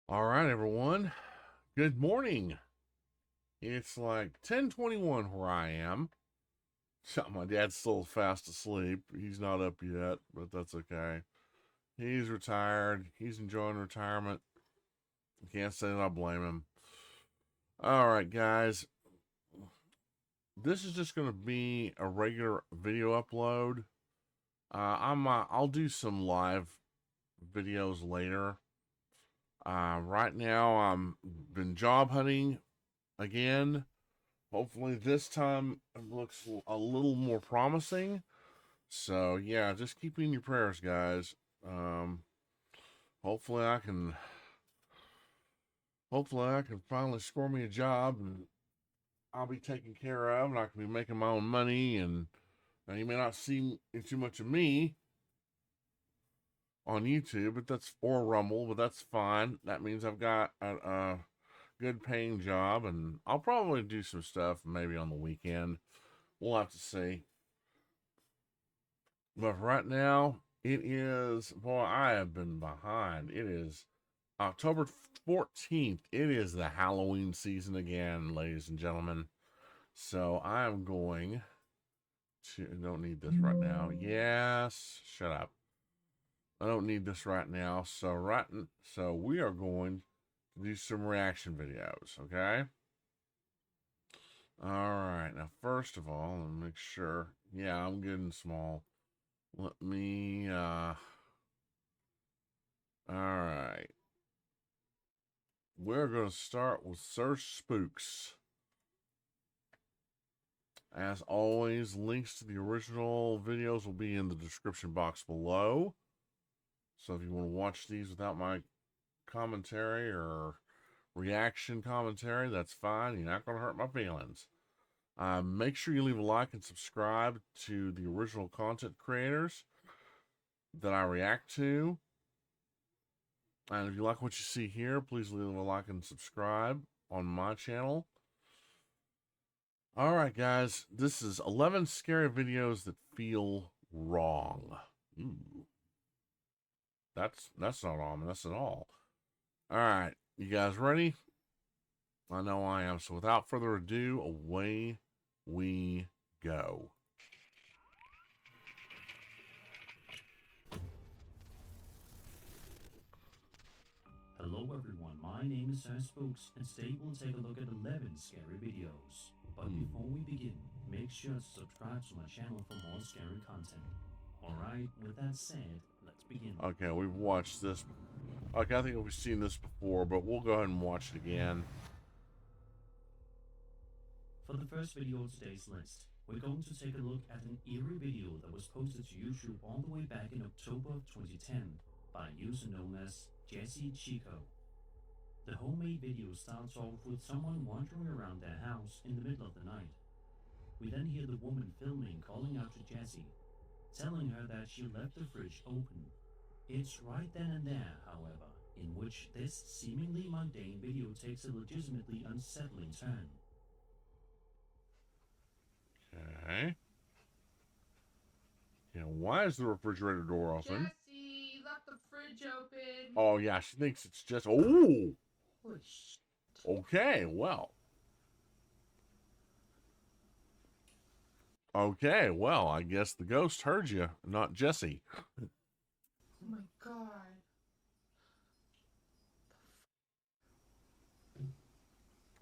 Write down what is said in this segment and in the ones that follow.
All right, everyone. Good morning. It's like 10:21 where I am. So my dad's still fast asleep. He's not up yet, but that's okay. He's retired. He's enjoying retirement. Can't say that I blame him. All right, guys. This is just going to be a regular video upload. I'll do some live videos later. Right now I'm been job hunting again. Hopefully this time it looks a little more promising. So yeah, just keep in your prayers, guys. Um, hopefully I can finally score me a job and I'll be taken care of and I can be making my own money and you may not see too much of me on YouTube, but that's or Rumble, but that's fine. That means I've got a good paying job and I'll probably do some stuff maybe on the weekend. We'll have to see. But right now, it is, boy, I have been behind. It is October 14th. It is the Halloween season again, ladies and gentlemen. So I am going to, don't need this right now. Yes, shut up. I don't need this right now. So we are going to do some reaction videos, okay? All right. Now, first of all, let me make sure. Yeah, I'm good and small. Let me, all right. We're going to start with Search Spooks. As always, links to the original videos will be in the description box below. So if you want to watch these without my commentary or reaction commentary, that's fine. You're not going to hurt my feelings. Make sure you leave a like and subscribe to the original content creators that I react to. And if you like what you see here, please leave a like and subscribe on my channel. All right, guys, this is 11 scary videos that feel wrong. Ooh, that's not ominous at all. All right, you guys ready? I know I am. So without further ado, away we go. Hello everyone, my name is Spooks, and today we'll take a look at 11 scary videos. But before we begin, make sure to subscribe to my channel for more scary content. Alright, with that said, let's begin. Okay, we've watched this. Okay, I think we've seen this before, but we'll go ahead and watch it again. For the first video of today's list, we're going to take a look at an eerie video that was posted to YouTube all the way back in October of 2010 by a user known as Jesse Chico. The homemade video starts off with someone wandering around their house in the middle of the night. We then hear the woman filming calling out to Jessie, telling her that she left the fridge open. It's right then and there, however, in which this seemingly mundane video takes a legitimately unsettling turn. Okay. Yeah, why is the refrigerator door open? Jesse left the fridge open. Oh, yeah, she thinks it's just, oh, Holy shit. okay, well. Okay, well, I guess the ghost heard you, not Jesse. Oh my god.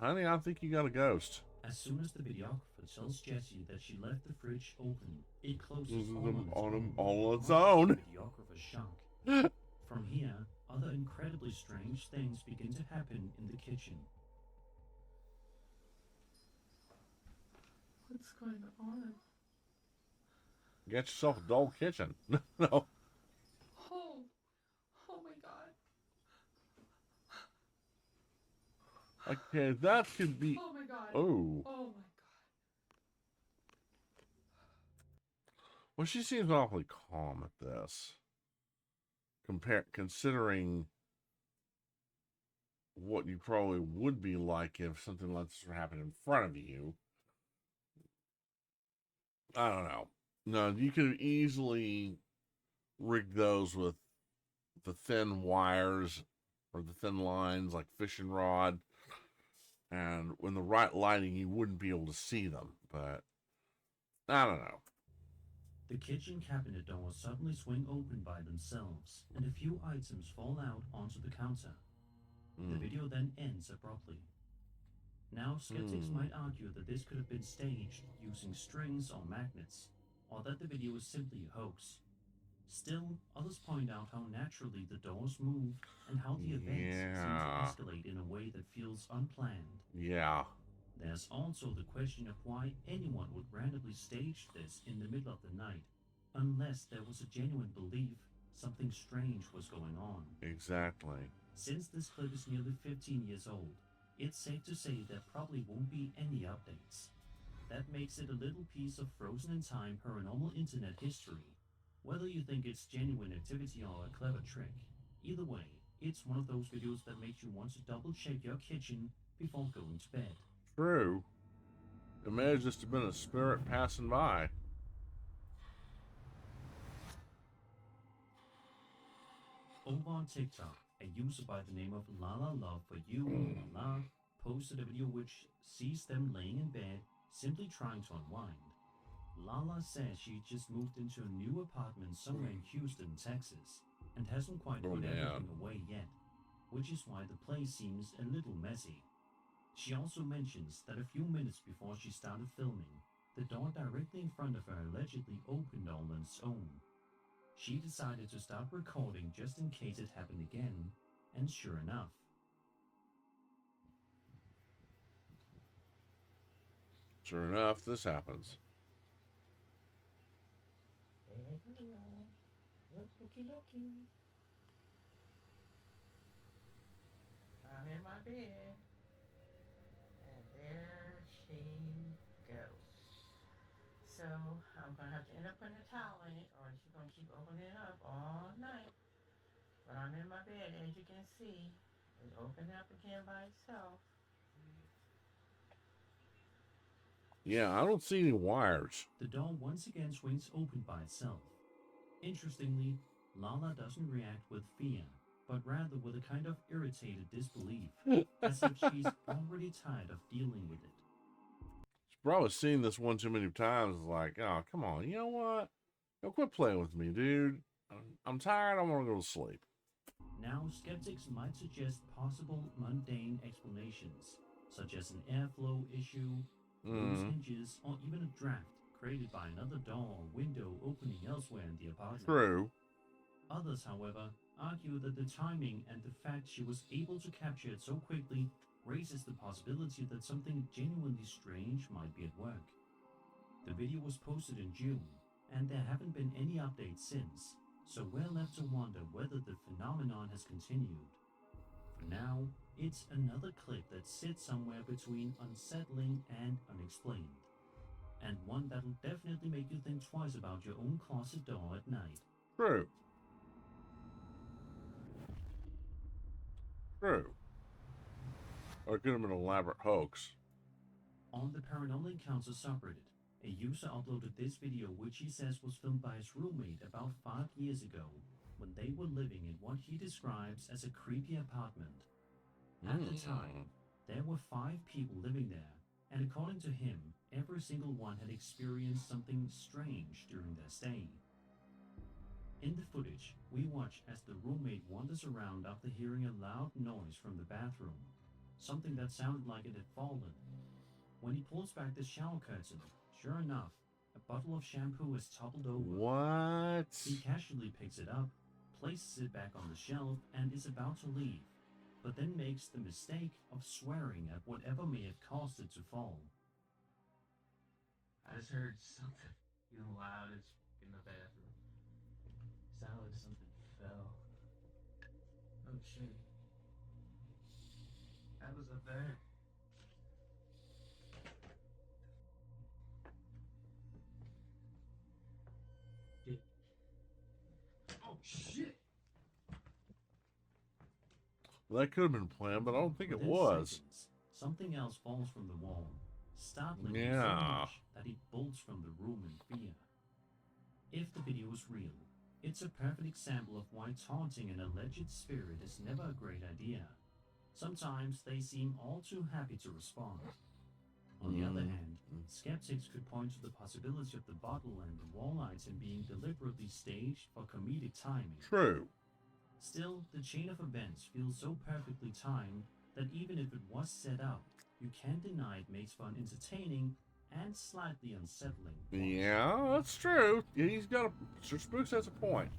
Honey, I think you got a ghost. As soon as the videographer tells Jessie that she left the fridge open, it closes On its own. The videographer's shock. From here, other incredibly strange things begin to happen in the kitchen. What's going on? Get yourself a dull kitchen. No. Oh. Oh my god. Okay, that could be. Oh my god. Oh. Oh my god. Well, she seems awfully calm at this. Considering what you probably would be like if something like this happened in front of you. I don't know. No, you could easily rig those with the thin wires or the thin lines like fishing rod. And when the right lighting, you wouldn't be able to see them. But I don't know. The kitchen cabinet doors suddenly swing open by themselves, and a few items fall out onto the counter. The video then ends abruptly. Now, skeptics might argue that this could have been staged using strings or magnets, or that the video is simply a hoax. Still, others point out how naturally the doors move and how the events seem to escalate in a way that feels unplanned. Yeah. There's also the question of why anyone would randomly stage this in the middle of the night, unless there was a genuine belief something strange was going on. Exactly. Since this clip is nearly 15 years old, it's safe to say there probably won't be any updates. That makes it a little piece of frozen in time paranormal internet history. Whether you think it's genuine activity or a clever trick, either way, it's one of those videos that makes you want to double check your kitchen before going to bed. True. It may have just been a spirit passing by. Over on TikTok, a user by the name of Lala Love for You Lala posted a video which sees them laying in bed, simply trying to unwind. Lala says she just moved into a new apartment somewhere in Houston, Texas, and hasn't quite put everything away yet, which is why the place seems a little messy. She also mentions that a few minutes before she started filming, the door directly in front of her allegedly opened all on its own. She decided to start recording just in case it happened again, and sure enough. Sure enough, this happens. I'm in my bed, and there she goes. So I'm gonna have to end up putting a towel in it, or she's gonna keep opening it up all night. But I'm in my bed, as you can see. It opened up again by itself. Yeah, I don't see any wires. The door once again swings open by itself. Interestingly, Lala doesn't react with fear, but rather with a kind of irritated disbelief, as if she's already tired of dealing with it. She's probably seen this one too many times. It's like, oh, come on. You know what? Quit playing with me, dude. I'm tired. I want to go to sleep. Now, skeptics might suggest possible mundane explanations, such as an airflow issue, loose hinges, or even a draft created by another door or window opening elsewhere in the apartment. True. Others, however, argue that the timing and the fact she was able to capture it so quickly raises the possibility that something genuinely strange might be at work. The video was posted in June, and there haven't been any updates since, so we're left to wonder whether the phenomenon has continued. For now, it's another clip that sits somewhere between unsettling and unexplained, and one that'll definitely make you think twice about your own closet door at night. True. True. Or it could have been an elaborate hoax. On the Paranormal Encounters subreddit, a user uploaded this video which he says was filmed by his roommate about 5 years ago when they were living in what he describes as a creepy apartment. At the time, there were 5 people living there, and according to him, every single one had experienced something strange during their stay. In the footage, we watch as the roommate wanders around after hearing a loud noise from the bathroom, something that sounded like it had fallen. When he pulls back the shower curtain, sure enough, a bottle of shampoo is toppled over. What? He casually picks it up, places it back on the shelf, and is about to leave, but then makes the mistake of swearing at whatever may have caused it to fall. I just heard something loud in the bathroom. Sounded like something fell. Oh shit. That was up there. Oh shit! Well, that could have been planned, but I don't think it Within was. seconds, something else falls from the wall, startling him so Yeah. much that he bolts from the room in fear. If the video is real, It's a perfect example of why taunting an alleged spirit is never a great idea. Sometimes they seem all too happy to respond. On the other hand, skeptics could point to the possibility of the bottle and the wall item being deliberately staged for comedic timing. True. Still, the chain of events feels so perfectly timed that even if it was set up, you can't deny it makes for an entertaining and slightly unsettling watch. Yeah, that's true. Yeah, he's got a. Sir Spooks has a point.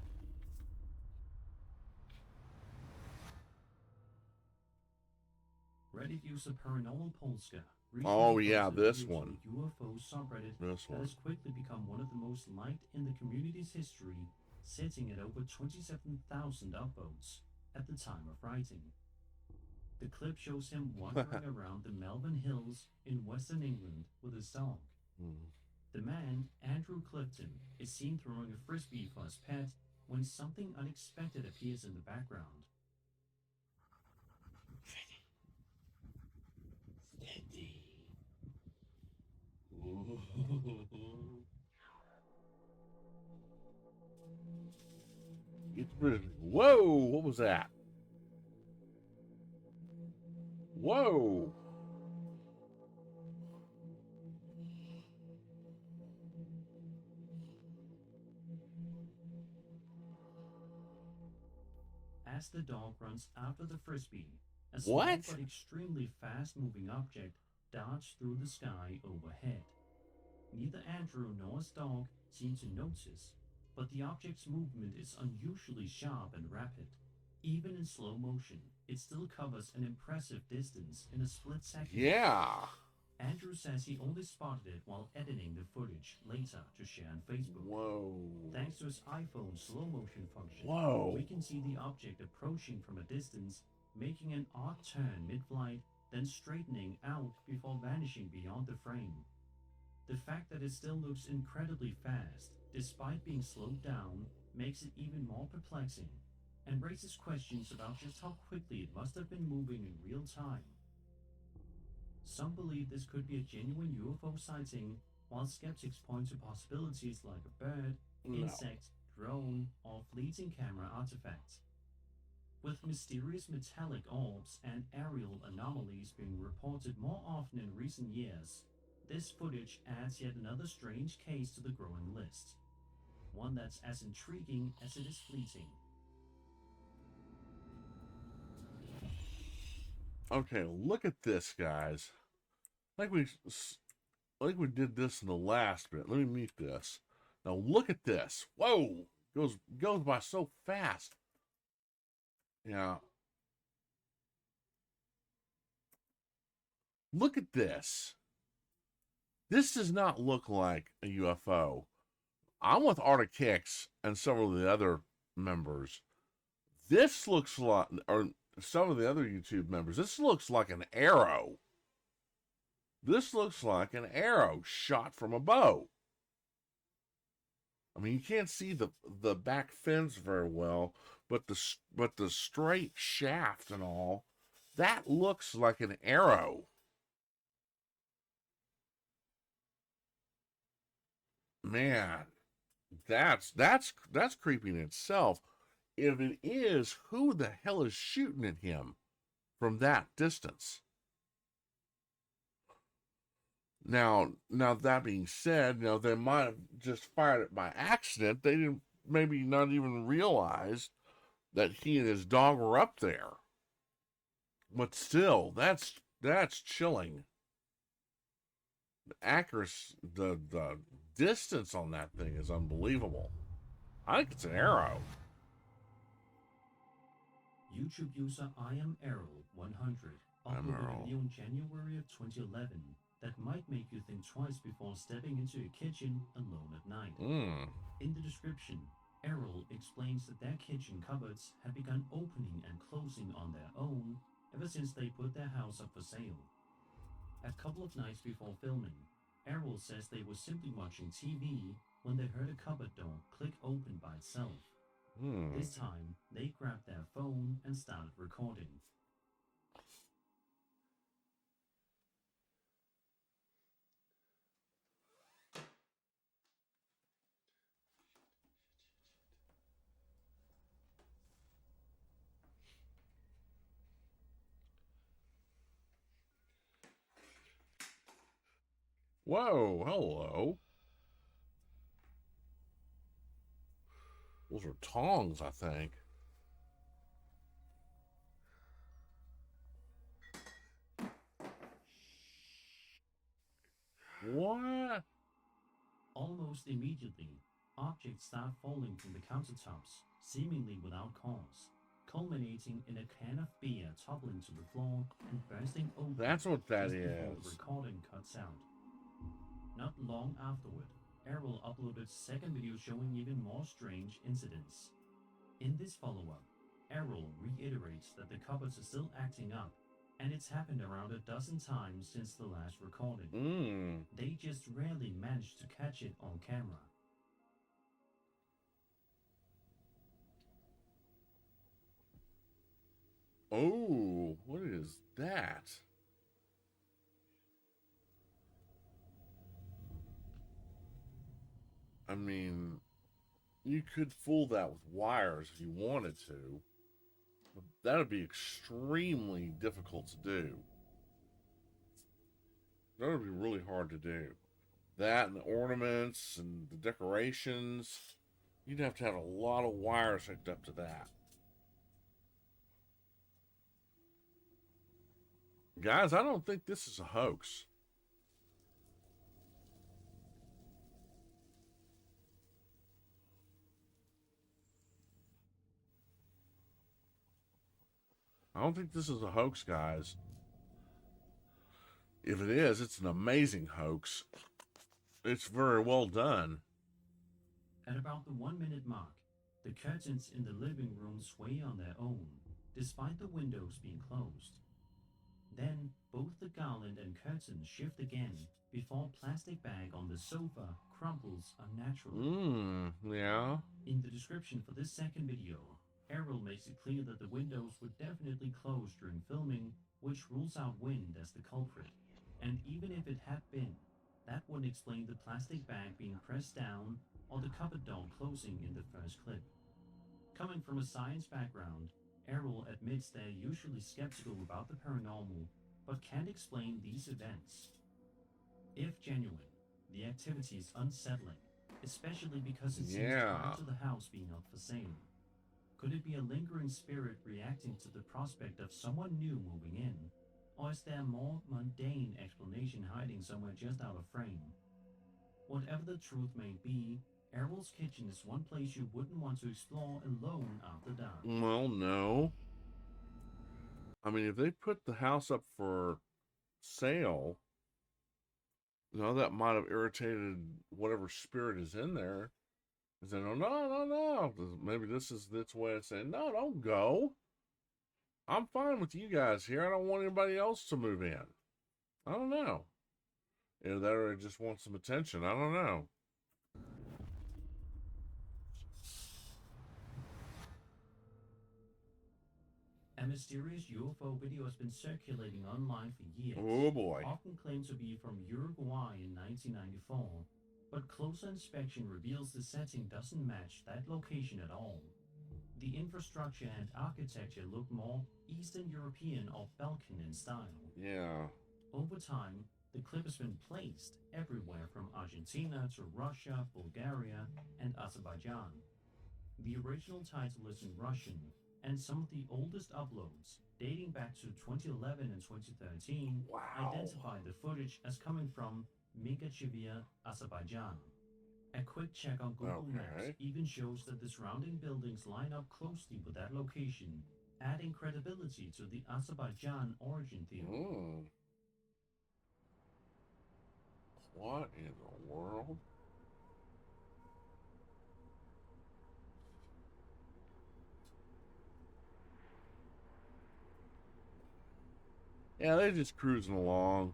Reddit user Paranormal Polska Oh, recently yeah, posted a this video to one. a UFO subreddit This that one. has quickly become one of the most liked in the community's history, sitting at over 27,000 upvotes at the time of writing. The clip shows him wandering around the Melbourne Hills in Western England with his dog. The man, Andrew Clifton, is seen throwing a frisbee for his pet when something unexpected appears in the background. Steady. Get the frisbee. Whoa! What was that? Whoa! As the dog runs after the frisbee, a small What? but extremely fast-moving object darts through the sky overhead. Neither Andrew nor his dog seem to notice, but the object's movement is unusually sharp and rapid. Even in slow motion, it still covers an impressive distance in a split second. Yeah. Andrew says he only spotted it while editing the footage later to share on Facebook. Whoa. Thanks to his iPhone slow motion function, Whoa. we can see the object approaching from a distance, making an odd turn mid-flight, then straightening out before vanishing beyond the frame. The fact that it still looks incredibly fast, despite being slowed down, makes it even more perplexing, and raises questions about just how quickly it must have been moving in real time. Some believe this could be a genuine UFO sighting, while skeptics point to possibilities like a bird, insect, drone, or fleeting camera artifact. With mysterious metallic orbs and aerial anomalies being reported more often in recent years, this footage adds yet another strange case to the growing list. One that's as intriguing as it is fleeting. Okay, look at this, guys. Like we did this in the last bit. Let me mute this. Now look at this. Whoa! Goes by so fast. Yeah. Look at this. This does not look like a UFO. I'm with Arctic Hicks and several of the other members. This looks like, or some of the other YouTube members, this looks like an arrow. This looks like an arrow shot from a bow. I mean, you can't see the back fence very well, but the straight shaft and all, that looks like an arrow. Man, that's creepy in itself. If it is, who the hell is shooting at him from that distance? Now that being said, they might have just fired it by accident. They didn't maybe not even realize that he and his dog were up there. But still, that's chilling. The accuracy, the distance on that thing is unbelievable. I think it's an arrow. YouTube user I am Errol 100 uploaded a video in January of 2011 that might make you think twice before stepping into a kitchen alone at night. In the description, Errol explains that their kitchen cupboards have begun opening and closing on their own ever since they put their house up for sale. A couple of nights before filming, Errol says they were simply watching TV when they heard a cupboard door click open by itself. This time, they grabbed their phone and started recording. Whoa, hello. Those are tongs, I think. What? Almost immediately, objects start falling from the countertops, seemingly without cause, culminating in a can of beer toppling to the floor and bursting open That's what that just before the is. recording cuts out. Not long afterward, Errol uploaded a second video showing even more strange incidents. In this follow-up, Errol reiterates that the cupboards are still acting up, and it's happened around a dozen times since the last recording. They just rarely manage to catch it on camera. Oh, what is that? I mean, you could fool that with wires if you wanted to, but that would be extremely difficult to do. That would be really hard to do. That and the ornaments and the decorations, you'd have to have a lot of wires hooked up to that. Guys, I don't think this is a hoax. I don't think this is a hoax, guys. If it is, it's an amazing hoax. It's very well done. At about the 1 minute mark, the curtains in the living room sway on their own, despite the windows being closed. Then, both the garland and curtains shift again before a plastic bag on the sofa crumples unnaturally. Yeah. In the description for this second video, Errol makes it clear that the windows were definitely closed during filming, which rules out wind as the culprit. And even if it had been, that wouldn't explain the plastic bag being pressed down or the cupboard door closing in the first clip. Coming from a science background, Errol admits they're usually skeptical about the paranormal, but can't explain these events. If genuine, the activity is unsettling, especially because it seems prior to the house being up for sale. Could it be a lingering spirit reacting to the prospect of someone new moving in? Or is there a more mundane explanation hiding somewhere just out of frame? Whatever the truth may be, Errol's kitchen is one place you wouldn't want to explore alone after dark. Well, no. I mean, if they put the house up for sale, that might have irritated whatever spirit is in there. And saying, "Oh, no. Maybe this is its way of saying, no, don't go. I'm fine with you guys here. I don't want anybody else to move in." I don't know. Either that or it just wants some attention. I don't know. A mysterious UFO video has been circulating online for years. Oh boy. Often claimed to be from Uruguay in 1994, but closer inspection reveals the setting doesn't match that location at all. The infrastructure and architecture look more Eastern European or Balkan in style. Yeah. Over time, the clip has been placed everywhere from Argentina to Russia, Bulgaria, and Azerbaijan. The original title is in Russian, and some of the oldest uploads, dating back to 2011 and 2013, identify the footage as coming from Megachevir, Azerbaijan. A quick check on Google Maps even shows that the surrounding buildings line up closely with that location, adding credibility to the Azerbaijan origin theory. What in the world? Yeah, they're just cruising along,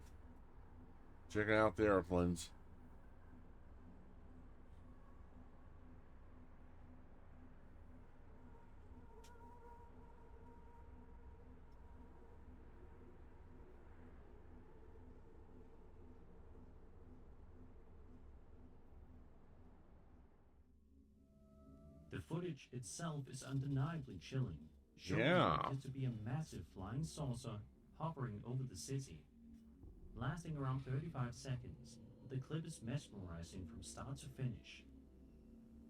checking out the airplanes. The footage itself is undeniably chilling, showing what appears to be a massive flying saucer hovering over the city. Lasting around 35 seconds, the clip is mesmerizing from start to finish.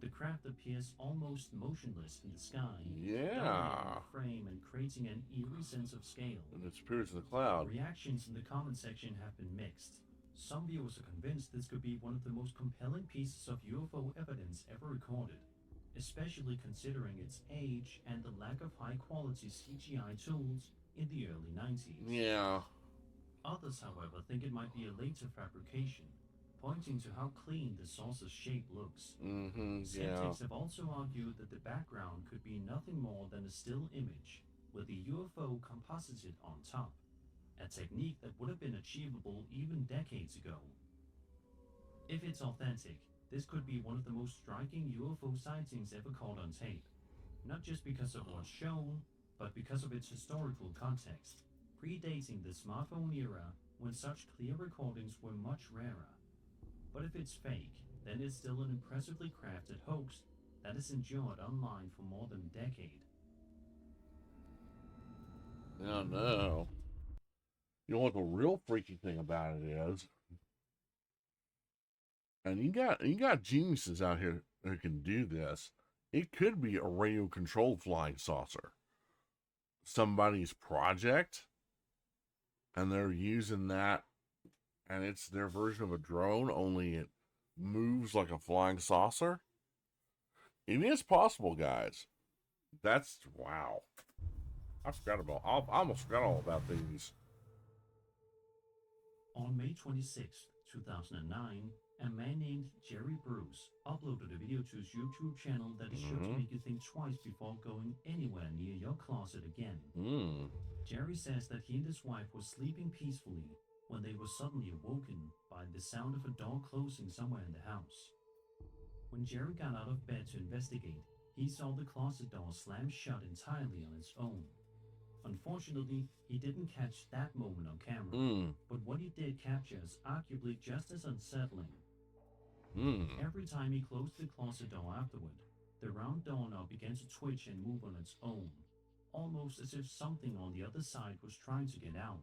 The craft appears almost motionless in the sky, Yeah. dominating the frame and creating an eerie sense of scale. And it appears in the cloud. Reactions in the comment section have been mixed. Some viewers are convinced this could be one of the most compelling pieces of UFO evidence ever recorded, especially considering its age and the lack of high-quality CGI tools in the early 90s. Yeah. Others, however, think it might be a later fabrication, pointing to how clean the saucer's shape looks. Yeah. Skeptics have also argued that the background could be nothing more than a still image, with the UFO composited on top, a technique that would have been achievable even decades ago. If it's authentic, this could be one of the most striking UFO sightings ever caught on tape, not just because of what's shown, but because of its historical context, predating the smartphone era when such clear recordings were much rarer. But if it's fake, then it's still an impressively crafted hoax that has endured online for more than a decade. Oh no. You know what the real freaky thing about it is? And you got geniuses out here who can do this. It could be a radio controlled flying saucer. Somebody's project, and they're using that, and it's their version of a drone, only it moves like a flying saucer. It is possible, guys. That's wow. I almost forgot all about these. On May 26, 2009, a man named Jerry Bruce uploaded a video to his YouTube channel that is sure to make you think twice before going anywhere near your closet again. Jerry says that he and his wife were sleeping peacefully when they were suddenly awoken by the sound of a door closing somewhere in the house. When Jerry got out of bed to investigate, he saw the closet door slam shut entirely on its own. Unfortunately, he didn't catch that moment on camera, but what he did capture is arguably just as unsettling. Every time he closed the closet door afterward, the round doorknob began to twitch and move on its own, almost as if something on the other side was trying to get out.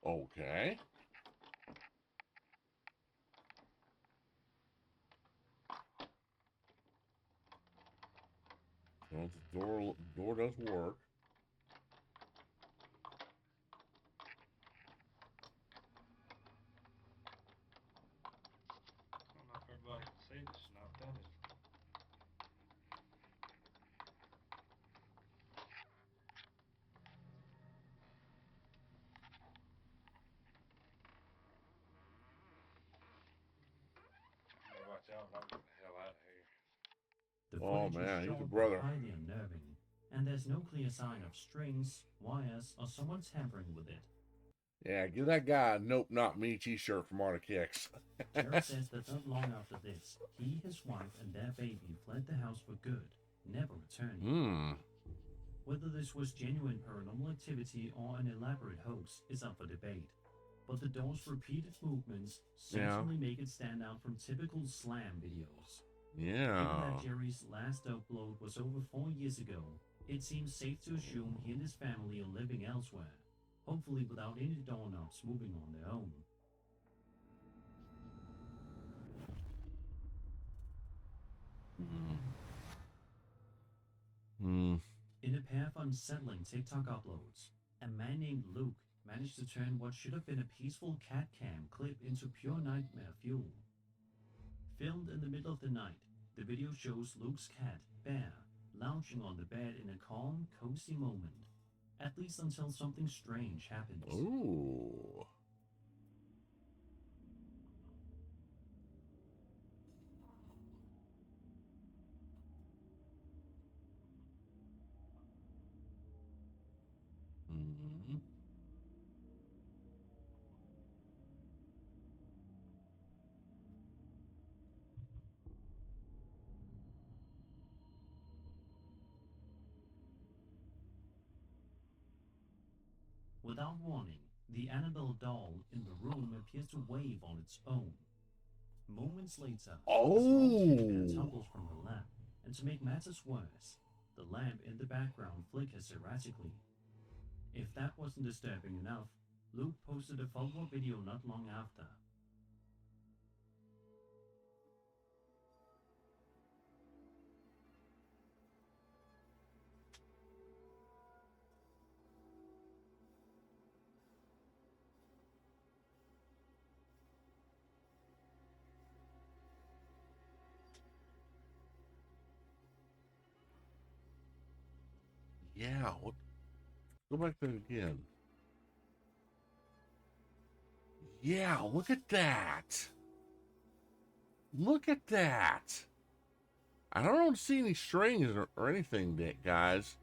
Okay. Well, the door does work. I don't know if everybody can see this or not. That is. Watch out! I'm getting the hell out of here. The Oh, footage man, is he's a short brother. but highly unnerving, and there's no clear sign of strings, wires, or someone tampering with it. Yeah, give that guy a "Nope, Not Me" t-shirt from Arctic X. Jerry says that not long after this, he, his wife, and their baby fled the house for good, never returning. Whether this was genuine paranormal activity or an elaborate hoax is up for debate, but the door's repeated movements certainly make it stand out from typical slam videos. Given that Jerry's last upload was over 4 years ago, it seems safe to assume he and his family are living elsewhere, hopefully without any doorknobs moving on their own. In a pair of unsettling TikTok uploads, a man named Luke managed to turn what should have been a peaceful cat cam clip into pure nightmare fuel. Filmed in the middle of the night, the video shows Luke's cat, Bear, lounging on the bed in a calm, cozy moment, at least until something strange happens. Ooh. Without warning, the Annabelle doll in the room appears to wave on its own. Moments later, a small teddy bear Oh. tumbles from her lap, and to make matters worse, the lamp in the background flickers erratically. If that wasn't disturbing enough, Luke posted a follow-up video not long after. Yeah, what? Go back there again. Yeah, look at that. Look at that. I don't see any strings or anything, guys.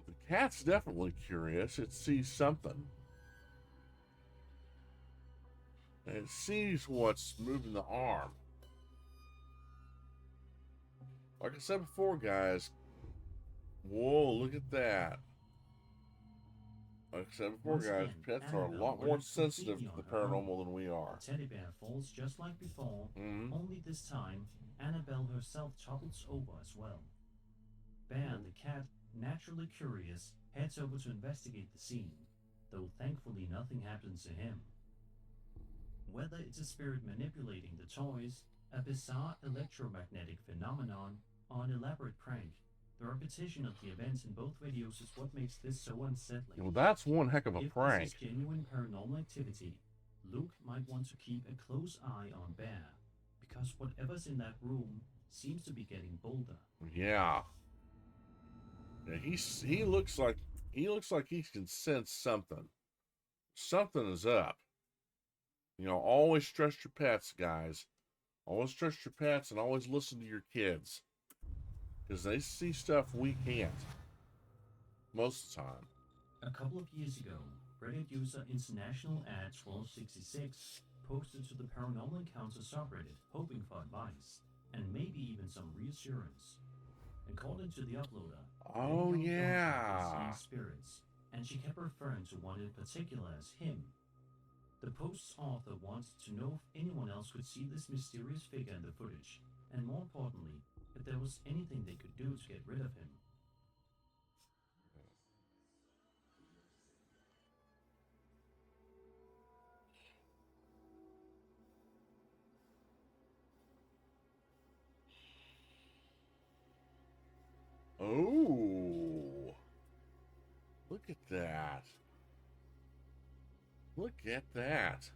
The cat's definitely curious. It sees something. And it sees what's moving the arm. Like I said before, guys. Whoa, look at that. Like I said before, Once guys, again, pets are a Annabelle lot more works sensitive completely to on the her own. paranormal than we are. The teddy bear falls just like before, Mm-hmm. only this time, Annabelle herself topples over as well. Bear, the cat, naturally curious, heads over to investigate the scene, though thankfully nothing happens to him. Whether it's a spirit manipulating the toys, a bizarre electromagnetic phenomenon, or an elaborate prank, the repetition of the events in both videos is what makes this so unsettling. Well, that's one heck of a If prank. this is genuine paranormal activity, Luke might want to keep a close eye on Bear, because whatever's in that room seems to be getting bolder. Yeah. Yeah, he looks like he can sense something. Something is up. You know, always trust your pets, guys. Always trust your pets and always listen to your kids. Because they see stuff we can't. Most of the time. A couple of years ago, Reddit user International Ad 1266 posted to the Paranormal Encounter subreddit hoping for advice, and maybe even some reassurance. According to the uploader, Oh, many young girls yeah. have been seeing spirits, and she kept referring to one in particular as him. The post's author wanted to know if anyone else could see this mysterious figure in the footage, and more importantly, if there was anything they could do to get rid of him. Oh. Look at that. Look at that.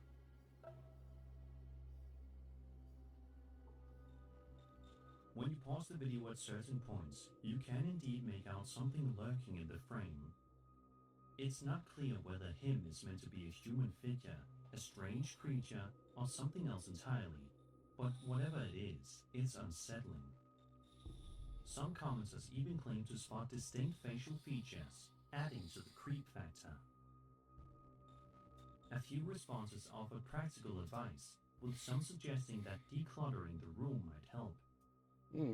When you pause the video at certain points, you can indeed make out something lurking in the frame. It's not clear whether him is meant to be a human figure, a strange creature, or something else entirely, but whatever it is, it's unsettling. Some commenters even claim to spot distinct facial features, adding to the creep factor. A few responses offered practical advice, with some suggesting that decluttering the room might help.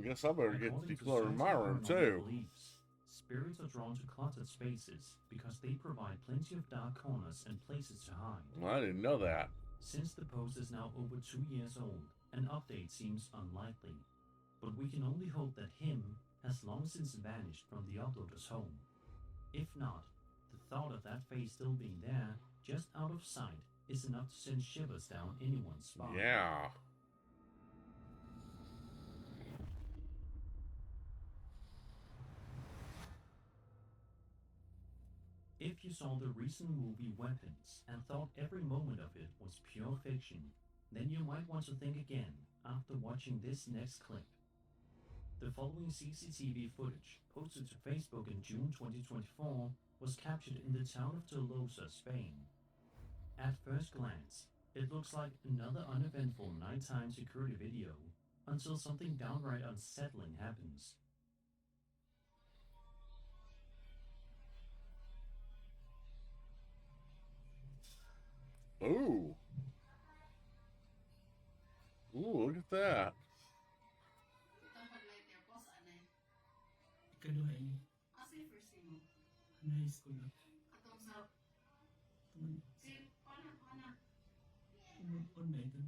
Guess I better get According to decluttering my room paranormal too. beliefs, spirits are drawn to cluttered spaces because they provide plenty of dark corners and places to hide. Well, I didn't know that. Since the post is now over 2 years old, an update seems unlikely, but we can only hope that him has long since vanished from the uploader's home. If not, the thought of that face still being there, just out of sight, is enough to send shivers down anyone's spine. Yeah. If you saw the recent movie Weapons and thought every moment of it was pure fiction, then you might want to think again after watching this next clip. The following CCTV footage, posted to Facebook in June 2024, was captured in the town of Tolosa, Spain. At first glance, it looks like another uneventful nighttime security video, until something downright unsettling happens. Ooh. that? Kedua ini. High school na. Tumupon na ito.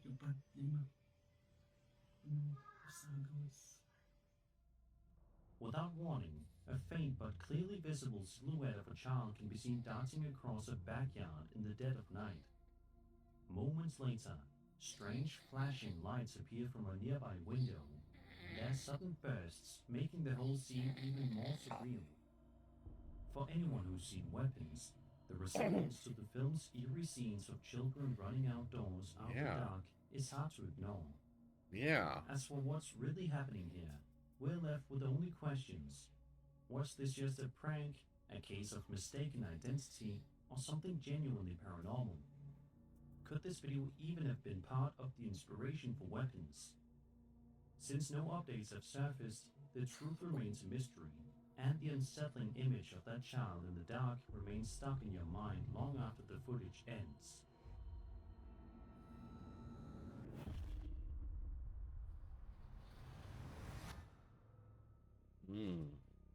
4, 5. Sagos. Without warning, a faint but clearly visible silhouette of a child can be seen dancing across a backyard in the dead of night. Moments later, strange flashing lights appear from a nearby window, their sudden bursts making the whole scene even more surreal. For anyone who's seen Weapons, the resemblance to the film's eerie scenes of children running outdoors after Yeah. dark is hard to ignore. Yeah. As for what's really happening here, we're left with only questions. Was this just a prank, a case of mistaken identity, or something genuinely paranormal? Could this video even have been part of the inspiration for Weapons? Since no updates have surfaced, the truth remains a mystery, and the unsettling image of that child in the dark remains stuck in your mind long after the footage ends.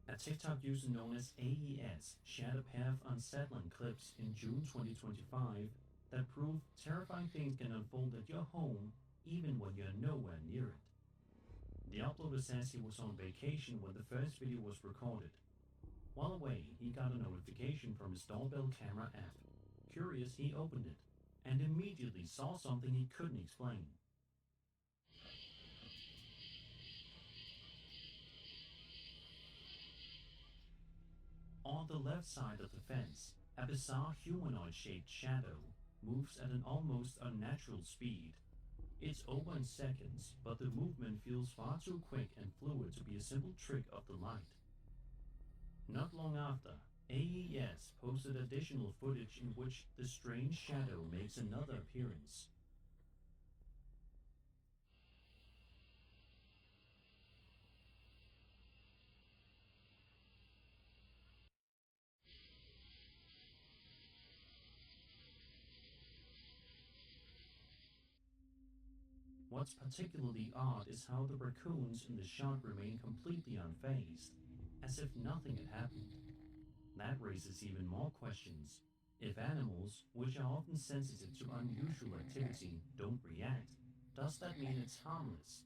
A TikTok user known as AES shared a pair of unsettling clips in June 2025 that prove terrifying things can unfold at your home even when you're nowhere near it. The uploader says he was on vacation when the first video was recorded. While away, he got a notification from his doorbell camera app. Curious, he opened it and immediately saw something he couldn't explain. On the left side of the fence, a bizarre humanoid-shaped shadow moves at an almost unnatural speed. It's over in seconds, but the movement feels far too quick and fluid to be a simple trick of the light. Not long after, AES posted additional footage in which the strange shadow makes another appearance. What's particularly odd is how the raccoons in the shot remain completely unfazed, as if nothing had happened. That raises even more questions. If animals, which are often sensitive to unusual activity, don't react, does that mean it's harmless?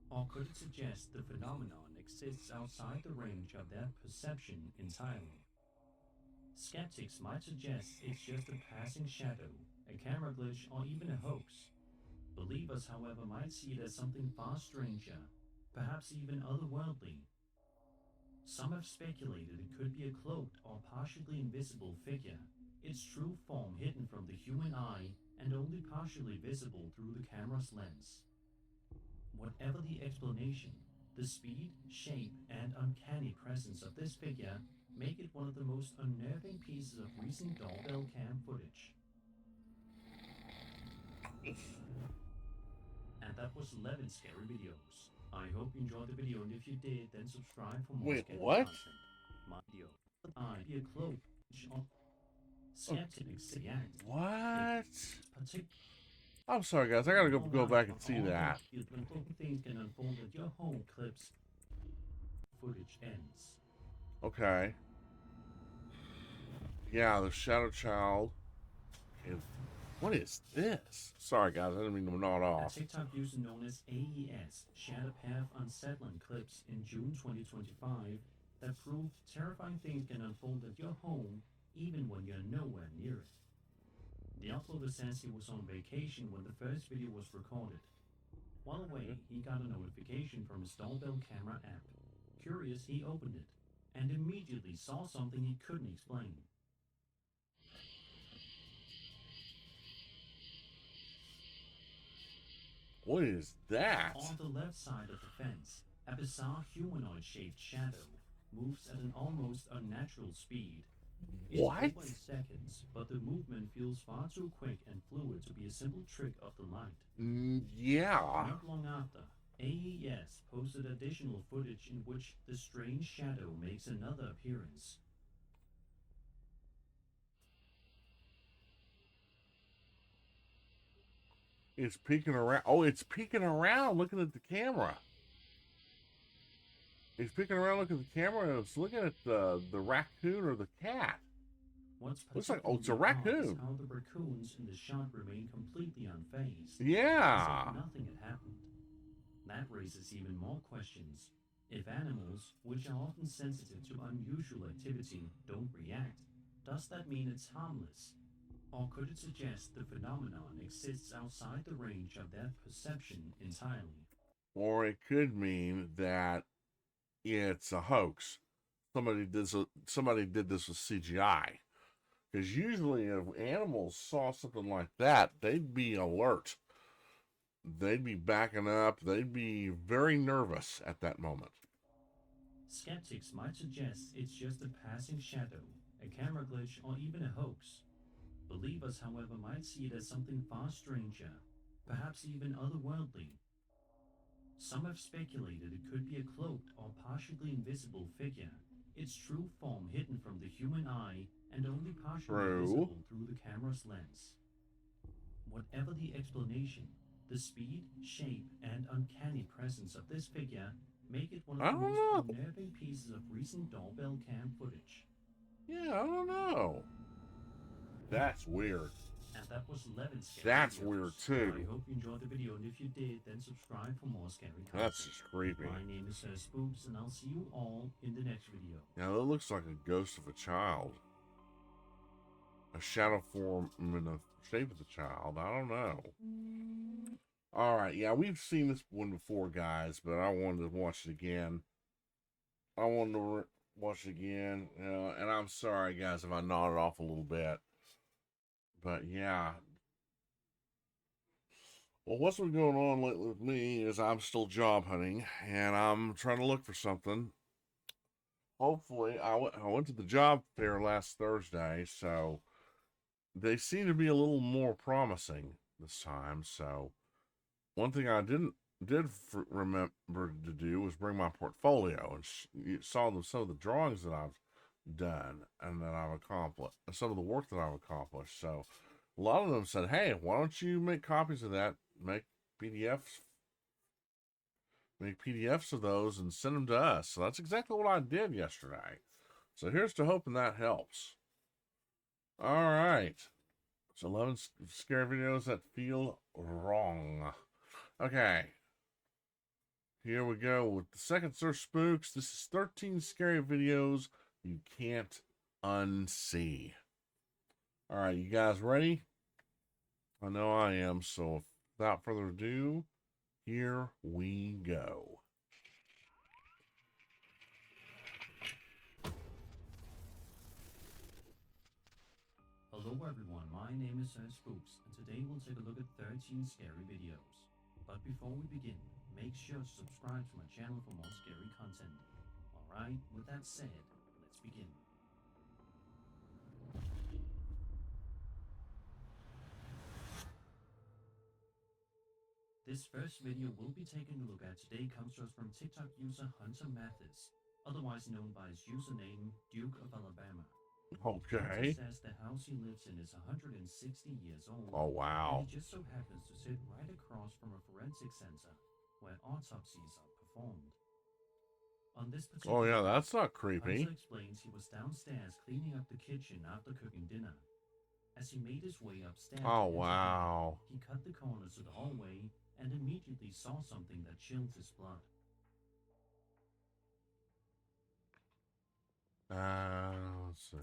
Or could it suggest the phenomenon exists outside the range of their perception entirely? Skeptics might suggest it's just a passing shadow, a camera glitch, or even a hoax. Believers, however, might see it as something far stranger, perhaps even otherworldly. Some have speculated it could be a cloaked or partially invisible figure, its true form hidden from the human eye and only partially visible through the camera's lens. Whatever the explanation, the speed, shape, and uncanny presence of this figure make it one of the most unnerving pieces of recent doorbell cam footage. And that was 11 scary videos. I hope you enjoyed the video, and if you did, then subscribe for more Wait, scary what? content. My video. I be a cloak of skeptics react. What? Partic- I'm sorry, guys. I gotta go back and see that. Things can unfold at your home clips. Footage ends. Okay. Yeah, the Shadow Child. Okay. What is this? Sorry, guys. I didn't mean to nod A off. TikTok user known as AES shared a pair of unsettling clips in June 2025 that prove terrifying things can unfold at your home even when you're nowhere near it. The uploader says he was on vacation when the first video was recorded. While away, he got a notification from his doorbell camera app. Curious, he opened it and immediately saw something he couldn't explain. What is that? On the left side of the fence, a bizarre humanoid-shaped shadow moves at an almost unnatural speed. It's What? over in seconds, but the movement feels far too quick and fluid to be a simple trick of the light. Yeah. Not long after, AES posted additional footage in which the strange shadow makes another appearance. It's peeking around. Oh, it's peeking around looking at the camera. It's peeking around looking at the camera and it's looking at the raccoon or the cat. What's Looks like, oh, it's a particularly odd is raccoon. how the raccoons in the shot remain completely unfazed, as Yeah. if nothing had happened. That raises even more questions. If animals, which are often sensitive to unusual activity, don't react, does that mean it's harmless? Or could it suggest the phenomenon exists outside the range of their perception entirely? Or it could mean that it's a hoax. Somebody did this with CGI. Because usually, if animals saw something like that, they'd be alert. They'd be backing up. They'd be very nervous at that moment. Skeptics might suggest it's just a passing shadow, a camera glitch, or even a hoax. Believers, however, might see it as something far stranger, perhaps even otherworldly. Some have speculated it could be a cloaked or partially invisible figure, its true form hidden from the human eye and only partially True. visible through the camera's lens. Whatever the explanation, the speed, shape, and uncanny presence of this figure make it one of I the don't most know. unnerving pieces of recent doorbell cam footage. Yeah, I don't know. That's weird. And that was 11 scary That's videos. weird, too. I hope you enjoyed the video, and if you did, then subscribe for more scary content. That's just creepy. My name is Spooks, and I'll see you all in the next video. Now, that looks like a ghost of a child. A shadow form in the shape of the child. I don't know. All right, yeah, we've seen this one before, guys, but I wanted to watch it again. Watch it again, and I'm sorry, guys, if I nodded off a little bit. But yeah. Well, what's been going on lately with me is I'm still job hunting, and I'm trying to look for something. Hopefully, I went to the job fair last Thursday, so they seem to be a little more promising this time. So one thing I remember to do was bring my portfolio and you saw some of the drawings that I've done and that I've accomplished, some of the work that I've accomplished. So a lot of them said, "Hey, why don't you make copies of that? Make PDFs." Make PDFs of those and send them to us. So that's exactly what I did yesterday. So here's to hoping that helps. All right. It's 11 scary videos that feel wrong. Okay. Here we go with the second Sir Spooks. This is 13 scary videos you can't unsee. All right, you guys ready? I know I am. So without further ado, here we go. Hello everyone, my name is Spooks, and today we'll take a look at 13 scary videos. But before we begin, make sure to subscribe to my channel for more scary content. Alright, with that said, let's begin. This first video we'll be taking a look at today comes to us from TikTok user Hunter Mathis, otherwise known by his username Duke of Alabama. Okay. He says the house he lives in is 160 years old. Oh, wow. And it just so happens to sit right across from a forensic center where autopsies are performed. On this particular Oh, yeah, that's not creepy. Hunter explains he was downstairs cleaning up the kitchen after cooking dinner. As he made his way upstairs, Oh, wow. he cut the corners of the hallway and immediately saw something that chilled his blood. Let's see.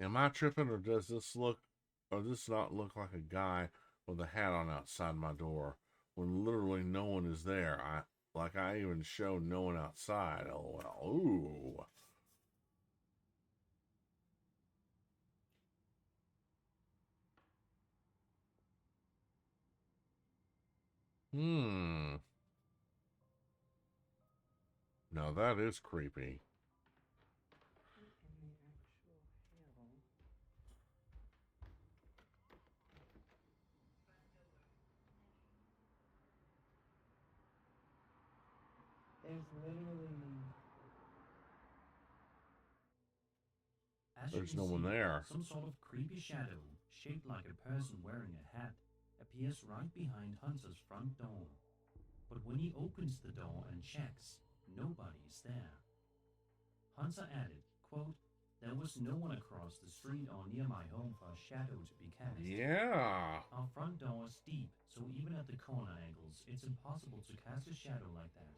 Am I tripping, or does this not look like a guy with a hat on outside my door when literally no one is there? I even showed no one outside. LOL. Ooh. Now that is creepy. As There's you no can one see, there. some sort of creepy shadow shaped like a person wearing a hat appears right behind Hunter's front door. But when he opens the door and checks, nobody is there. Hunter added, quote, "There was no one across the street or near my home for a shadow to be cast. Yeah. Our front door is deep, so even at the corner angles, it's impossible to cast a shadow like that.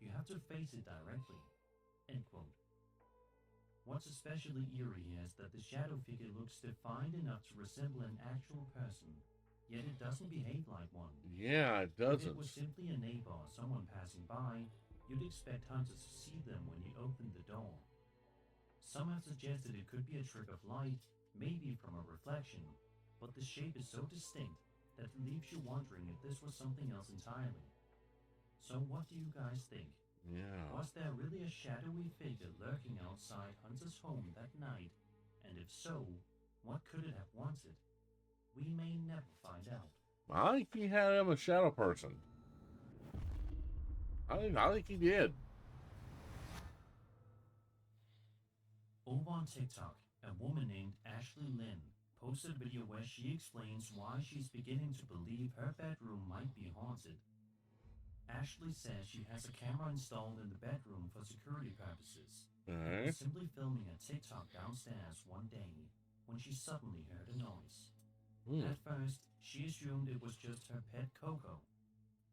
You have to face it directly." End quote. What's especially eerie here is that the shadow figure looks defined enough to resemble an actual person, yet it doesn't behave like one. Yeah, it If it doesn't. was simply a neighbor or someone passing by, you'd expect Hunter to see them when he opened the door. Some have suggested it could be a trick of light, maybe from a reflection, but the shape is so distinct that it leaves you wondering if this was something else entirely. So what do you guys think? Yeah. Was there really a shadowy figure lurking outside Hunter's home that night? And if so, what could it have wanted? We may never find out. I think he had him a shadow person. I think he did. Over on TikTok, a woman named Ashley Lynn posted a video where she explains why she's beginning to believe her bedroom might be haunted. Ashley says she has a camera installed in the bedroom for security purposes. And Alright. was simply filming a TikTok downstairs one day when she suddenly heard a noise. At first, she assumed it was just her pet Coco,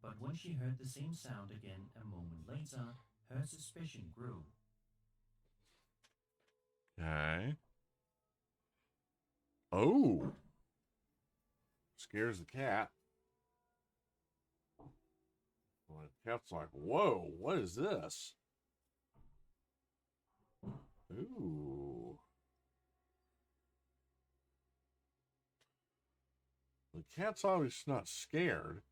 but when she heard the same sound again a moment later, her suspicion grew. Okay. Oh. Scares the cat. Well, the cat's like, whoa, what is this? Ooh. The cat's obviously not scared.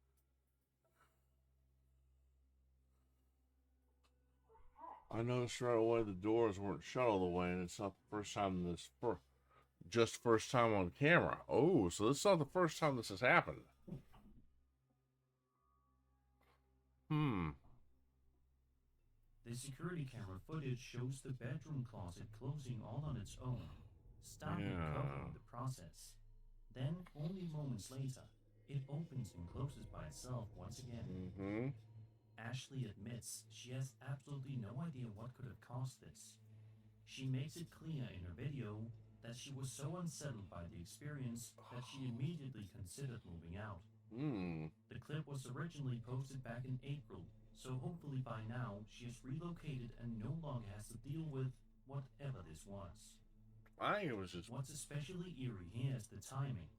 I noticed right away the doors weren't shut all the way, and it's not the first time just first time on camera. Oh, so this is not the first time this has happened. The security camera footage shows the bedroom closet closing all on its own, startling Coco in the process. Then, only moments later, it opens and closes by itself once again. Ashley admits she has absolutely no idea what could have caused this. She makes it clear in her video that she was so unsettled by the experience that she immediately considered moving out. The clip was originally posted back in April, so hopefully by now she has relocated and no longer has to deal with whatever this was. I think it was just. What's especially eerie here is the timing.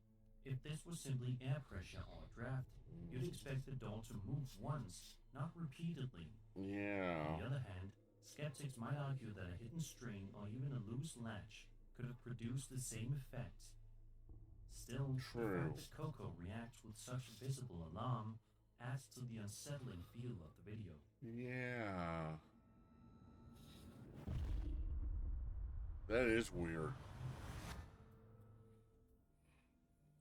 If this was simply air pressure or a draft, you'd expect the door to move once, not repeatedly. Yeah. On the other hand, skeptics might argue that a hidden string or even a loose latch could have produced the same effect. Still, the fact that Coco reacts with such visible alarm adds to the unsettling feel of the video. Yeah. That is weird.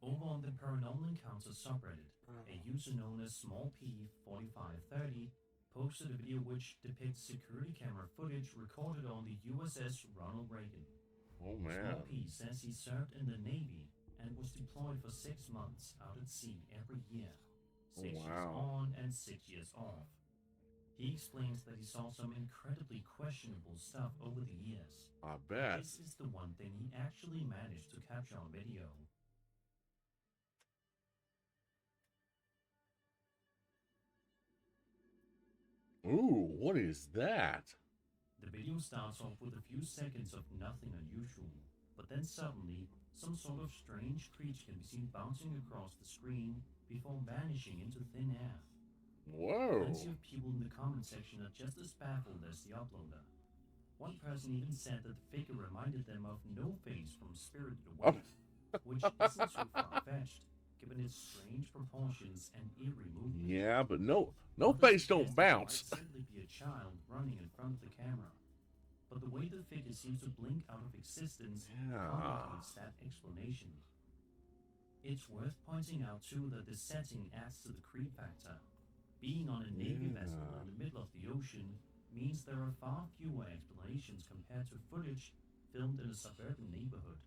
Over on the Paranormal Encounters subreddit, a user known as SmallP4530 posted a video which depicts security camera footage recorded on the USS Ronald Reagan. Oh man. Small P says he served in the Navy and was deployed for 6 months out at sea every year. 6 years on and 6 years off. He explains that he saw some incredibly questionable stuff over the years. I bet. This is the one thing he actually managed to capture on video. Ooh, what is that? The video starts off with a few seconds of nothing unusual, but then suddenly, some sort of strange creature can be seen bouncing across the screen before vanishing into thin air. Whoa. Plenty of people in the comment section are just as baffled as the uploader. One person even said that the figure reminded them of No Face from Spirited Away, which isn't too far-fetched, given its strange proportions and eerie movement. Yeah, but no face don't bounce. It might simply be a child running in front of the camera, but the way the figure seems to blink out of existence complicates that explanation. It's worth pointing out too that the setting adds to the creep factor. Being on a Navy vessel in the middle of the ocean means there are far fewer explanations compared to footage filmed in a suburban neighborhood.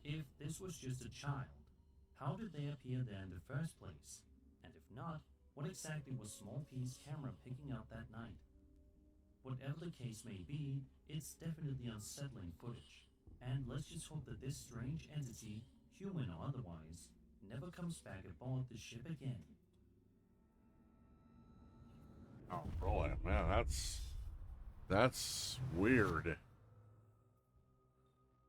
If this was just a child, How did they appear there in the first place? And if not, what exactly was Small P's camera picking up that night? Whatever the case may be, it's definitely unsettling footage. And let's just hope that this strange entity, human or otherwise, never comes back aboard the ship again. Oh, really? Man, that's weird.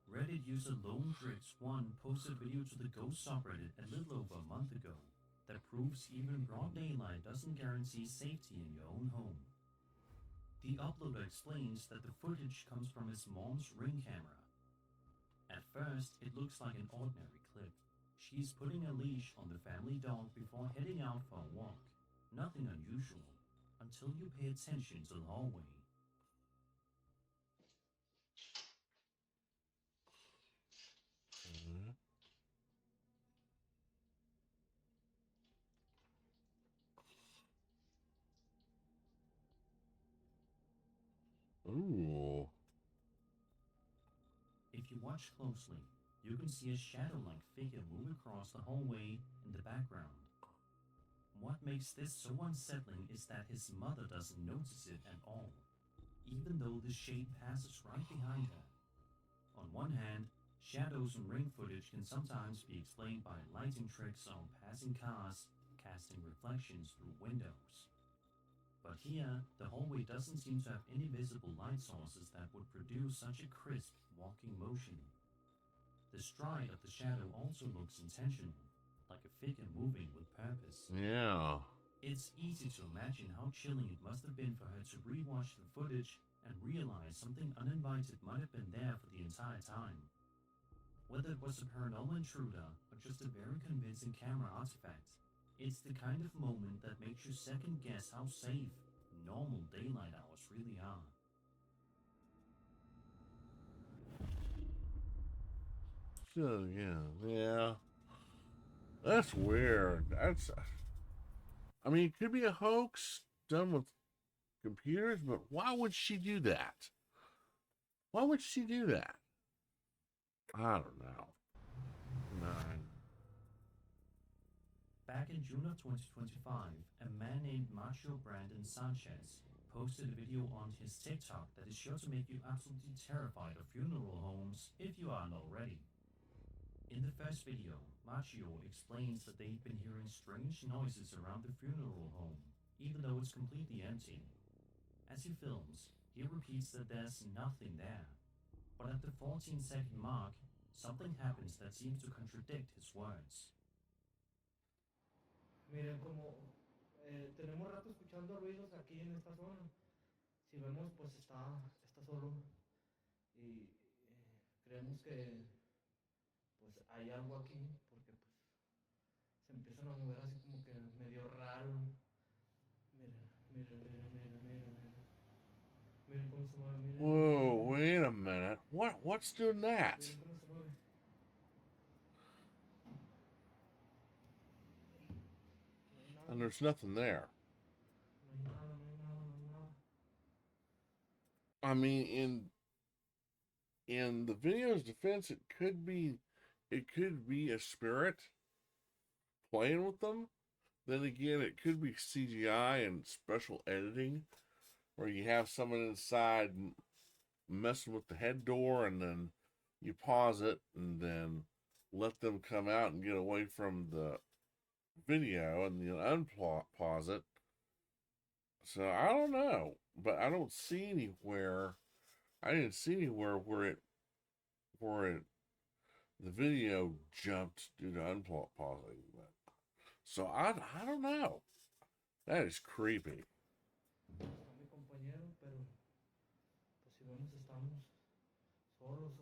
Reddit user LoneDrix1 posted a video to the Ghost subreddit a little over a month ago that proves even broad daylight doesn't guarantee safety in your own home. The uploader explains that the footage comes from his mom's Ring camera. At first, it looks like an ordinary clip. She's putting a leash on the family dog before heading out for a walk. Nothing unusual, until you pay attention to the hallway. Ooh. If you watch closely, you can see a shadow-like figure move across the hallway in the background. What makes this so unsettling is that his mother doesn't notice it at all, even though the shape passes right behind her. On one hand, shadows in Ring footage can sometimes be explained by lighting tricks on passing cars, casting reflections through windows. But here, the hallway doesn't seem to have any visible light sources that would produce such a crisp walking motion. The stride of the shadow also looks intentional, like a figure moving with purpose. Yeah. It's easy to imagine how chilling it must have been for her to rewatch the footage and realize something uninvited might have been there for the entire time. Whether it was a paranormal intruder or just a very convincing camera artifact, it's the kind of moment that makes you second guess how safe normal daylight hours really are. So, yeah. That's weird. I mean, it could be a hoax done with computers, but why would she do that? Why would she do that? I don't know. Nine. Back in June of 2025, a man named Macho Brandon Sanchez posted a video on his TikTok that is sure to make you absolutely terrified of funeral homes if you aren't already. In the first video, Machio explains that they've been hearing strange noises around the funeral home, even though it's completely empty. As he films, he repeats that there's nothing there. But at the 14-second mark, something happens that seems to contradict his words. Miren, como tenemos rato escuchando ruidos aquí en esta zona. Si vemos, pues está solo. Y creemos que pues hay algo aquí, porque pues se empiezan a mover así como que medio raro. Miren cómo se mueve, miren. Whoa, wait a minute. What's doing that? Miren cómo se mueve. And there's nothing there. No hay nada. I mean, in the video's defense, it could be a spirit playing with them. Then again, it could be CGI and special editing, where you have someone inside messing with the head door, and then you pause it and then let them come out and get away from the video, and you unpause it. So I don't know, but I don't see anywhere. I didn't see anywhere where the video jumped due to unpausing. So I don't know. That is creepy. Está mi compañero, pero pues si vemos estamos solos.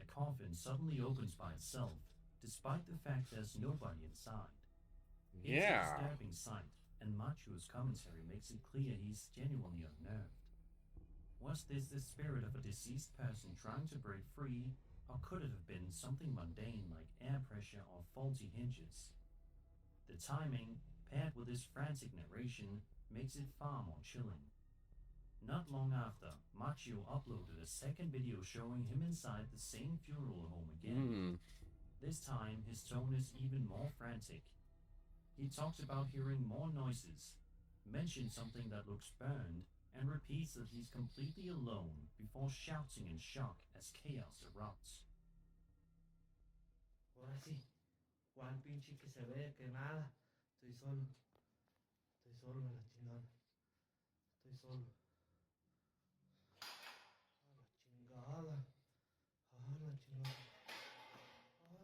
A coffin suddenly opens by itself, despite the fact there's nobody inside. It's a Yeah. disturbing sight, and Machu's commentary makes it clear he's genuinely unnerved. Was this the spirit of a deceased person trying to break free, or could it have been something mundane like air pressure or faulty hinges? The timing, paired with his frantic narration, makes it far more chilling. Not long after, Machio uploaded a second video showing him inside the same funeral home again. This time, his tone is even more frantic. He talks about hearing more noises, mentions something that looks burned, and repeats that he's completely alone before shouting in shock as chaos erupts. Ahora sí, ¿cuál pinche que se ve? Que nada. Estoy solo. Estoy solo en la chingada. Estoy solo. A la chingada. A la chingada.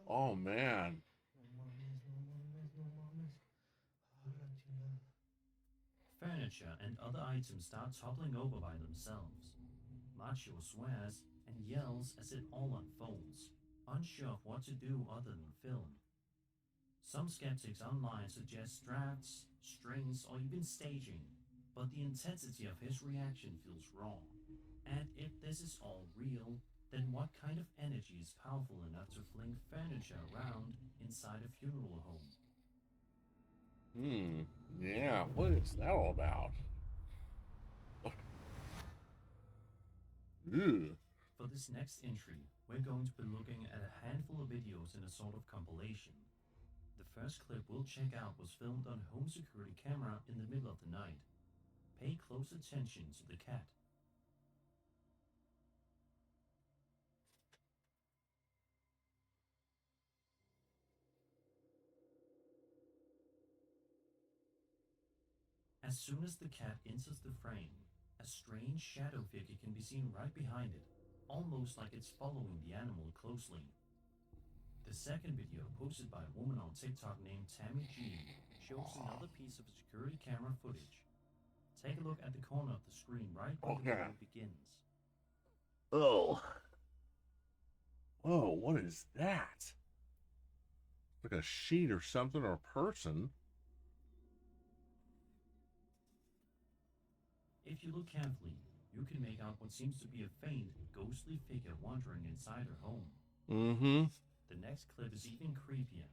Oh man. No mames, no mames, no mames. A la chingada. Furniture and other items start toppling over by themselves. Machio swears and yells as it all unfolds, unsure of what to do other than film. Some skeptics online suggest drafts, strings, or even staging, but the intensity of his reaction feels wrong. And if this is all real, then what kind of energy is powerful enough to fling furniture around inside a funeral home? Yeah, what is that all about? Ew. For this next entry, we're going to be looking at a handful of videos in a sort of compilation. The first clip we'll check out was filmed on home security camera in the middle of the night. Pay close attention to the cat. As soon as the cat enters the frame, a strange shadow figure can be seen right behind it, almost like it's following the animal closely. The second video, posted by a woman on TikTok named Tammy G, shows another piece of security camera footage. Take a look at the corner of the screen right when the video begins. Oh. Oh, what is that? Like a sheet or something, or a person. If you look carefully, you can make out what seems to be a faint, ghostly figure wandering inside her home. The next clip is even creepier.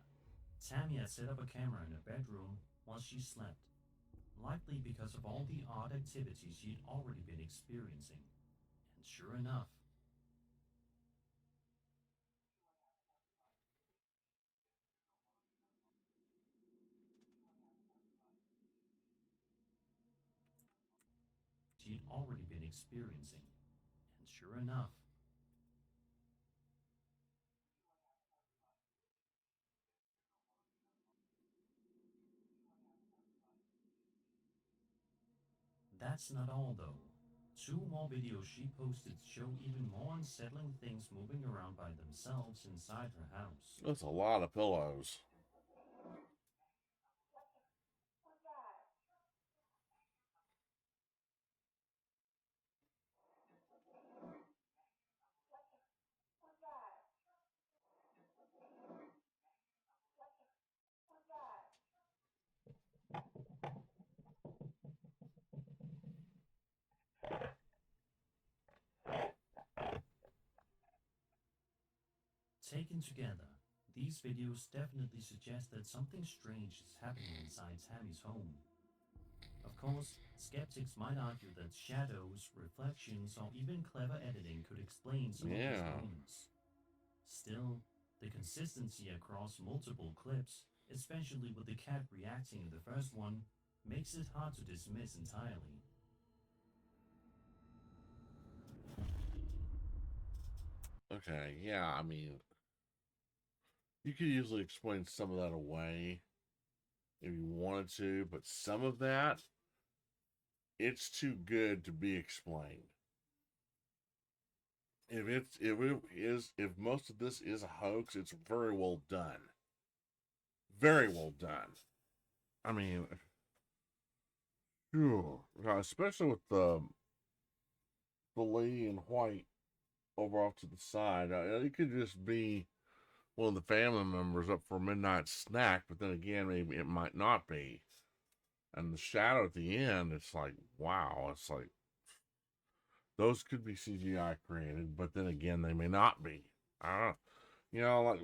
Tammy had set up a camera in her bedroom while she slept, likely because of all the odd activities she'd already been experiencing. And sure enough, And sure enough, that's not all though. Two more videos she posted show even more unsettling things moving around by themselves inside her house. That's a lot of pillows. Taken together, these videos definitely suggest that something strange is happening inside Tammy's home. Of course, skeptics might argue that shadows, reflections, or even clever editing could explain some of these moments. Still, the consistency across multiple clips, especially with the cat reacting in the first one, makes it hard to dismiss entirely. Okay, yeah, I mean, you could usually explain some of that away if you wanted to, but some of that, it's too good to be explained. If most of this is a hoax, it's very well done. Very well done. I mean, especially with the lady in white over off to the side. It could just be one of the family members up for a midnight snack, but then again, maybe it might not be. And the shadow at the end, it's like, wow, it's like, those could be CGI created, but then again, they may not be. I don't know. You know, like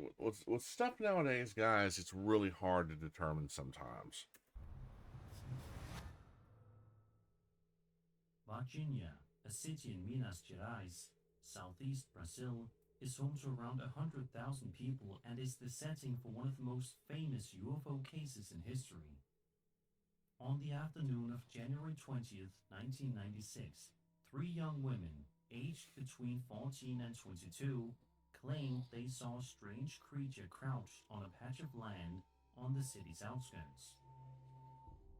with stuff nowadays, guys, it's really hard to determine sometimes. Varginha, a city in Minas Gerais, southeast Brazil, is home to around 100,000 people and is the setting for one of the most famous UFO cases in history. On the afternoon of January 20th, 1996, three young women, aged between 14 and 22, claimed they saw a strange creature crouched on a patch of land on the city's outskirts.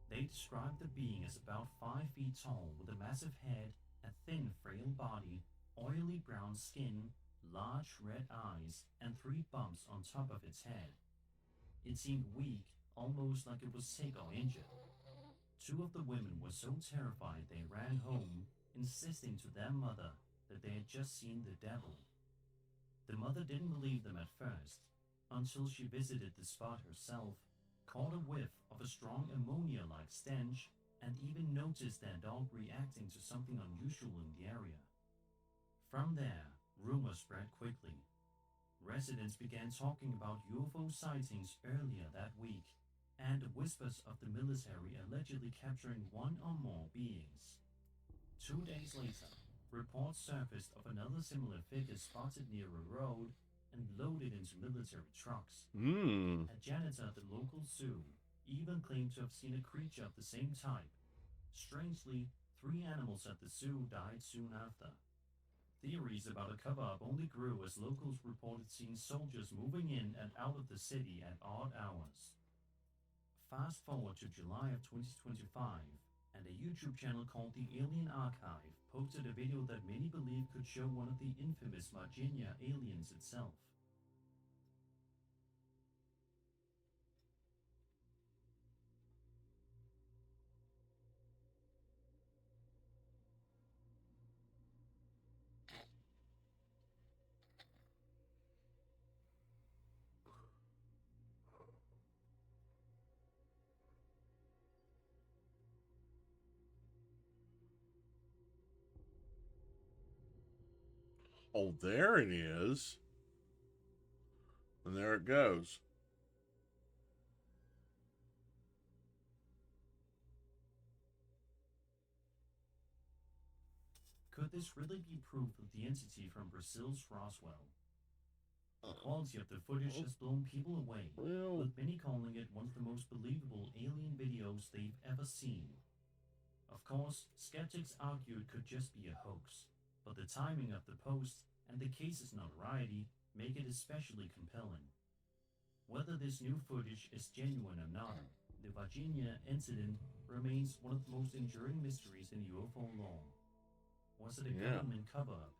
They described the being as about 5 feet tall with a massive head, a thin, frail body, oily brown skin, large red eyes, and 3 bumps on top of its head. It seemed weak, almost like it was sick or injured. 2 of the women were so terrified they ran home, insisting to their mother that they had just seen the devil. The mother didn't believe them at first, until she visited the spot herself, caught a whiff of a strong ammonia-like stench, and even noticed their dog reacting to something unusual in the area. From there, rumors spread quickly. Residents began talking about UFO sightings earlier that week, and whispers of the military allegedly capturing 1 or more beings. 2 days later, reports surfaced of another similar figure spotted near a road and loaded into military trucks. A janitor at the local zoo even claimed to have seen a creature of the same type. Strangely, 3 animals at the zoo died soon after. Theories about a cover-up only grew as locals reported seeing soldiers moving in and out of the city at odd hours. Fast forward to July of 2025, and a YouTube channel called The Alien Archive posted a video that many believe could show one of the infamous Varginha aliens itself. Oh, there it is. And there it goes. Could this really be proof of the entity from Brazil's Roswell? The quality of the footage has blown people away, with many calling it one of the most believable alien videos they've ever seen. Of course, skeptics argue it could just be a hoax, but the timing of the post and the case's notoriety make it especially compelling. Whether this new footage is genuine or not, the Varginha incident remains one of the most enduring mysteries in UFO lore. Was it a government cover-up,